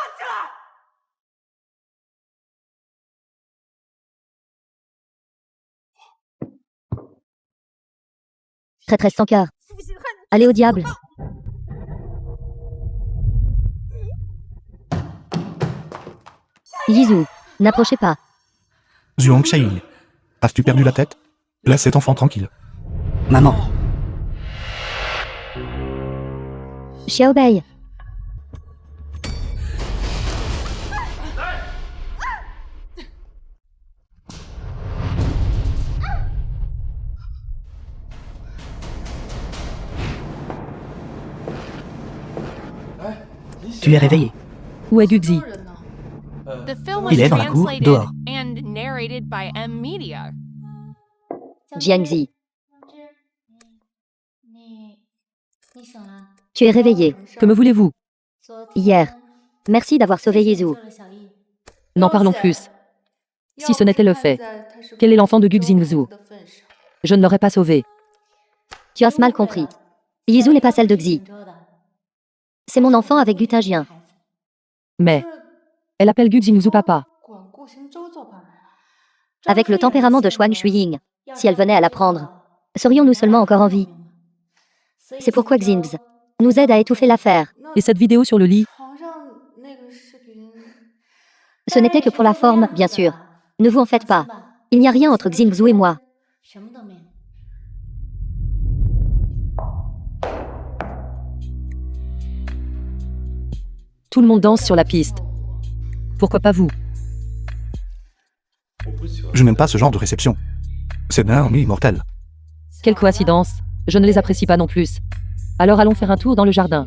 Traîtresse sans cœur. Allez au diable. Yizou, n'approchez pas. Zhuang Shaiying. As-tu perdu la tête? Laisse cet enfant tranquille. Maman, Xiaobei. tu es réveillé. Où est Guxi? The film was Il est dans la cour, translated dehors. and narrated by M Media. Jiangzi. Tu es réveillé. Que me voulez-vous? Hier. Merci d'avoir sauvé Yizou. N'en parlons plus. Si ce n'était le fait, quel est l'enfant de Guxinzu? Je ne l'aurais pas sauvé. Tu as mal compris. Yizou n'est pas celle de Xi. C'est mon enfant avec Gutingien. Mais, elle appelle Guxinzu papa. Avec le tempérament de Xuan Shuiying, si elle venait à l'apprendre, serions-nous seulement encore en vie? C'est pourquoi Xinz nous aide à étouffer l'affaire. Et cette vidéo sur le lit? Ce n'était que pour la forme, bien sûr. Ne vous en faites pas. Il n'y a rien entre Xinzu et moi. Tout le monde danse sur la piste. Pourquoi pas vous? Je n'aime pas ce genre de réception. C'est d'un immortel. Quelle coïncidence. Je ne les apprécie pas non plus. Alors allons faire un tour dans le jardin.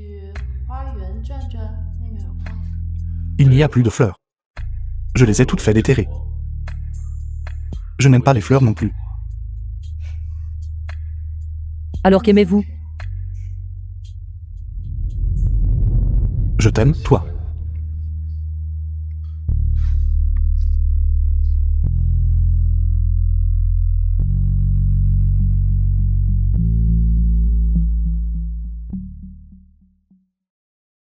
Il n'y a plus de fleurs. Je les ai toutes fait déterrer. Je n'aime pas les fleurs non plus. Alors qu'aimez-vous? Je t'aime, toi.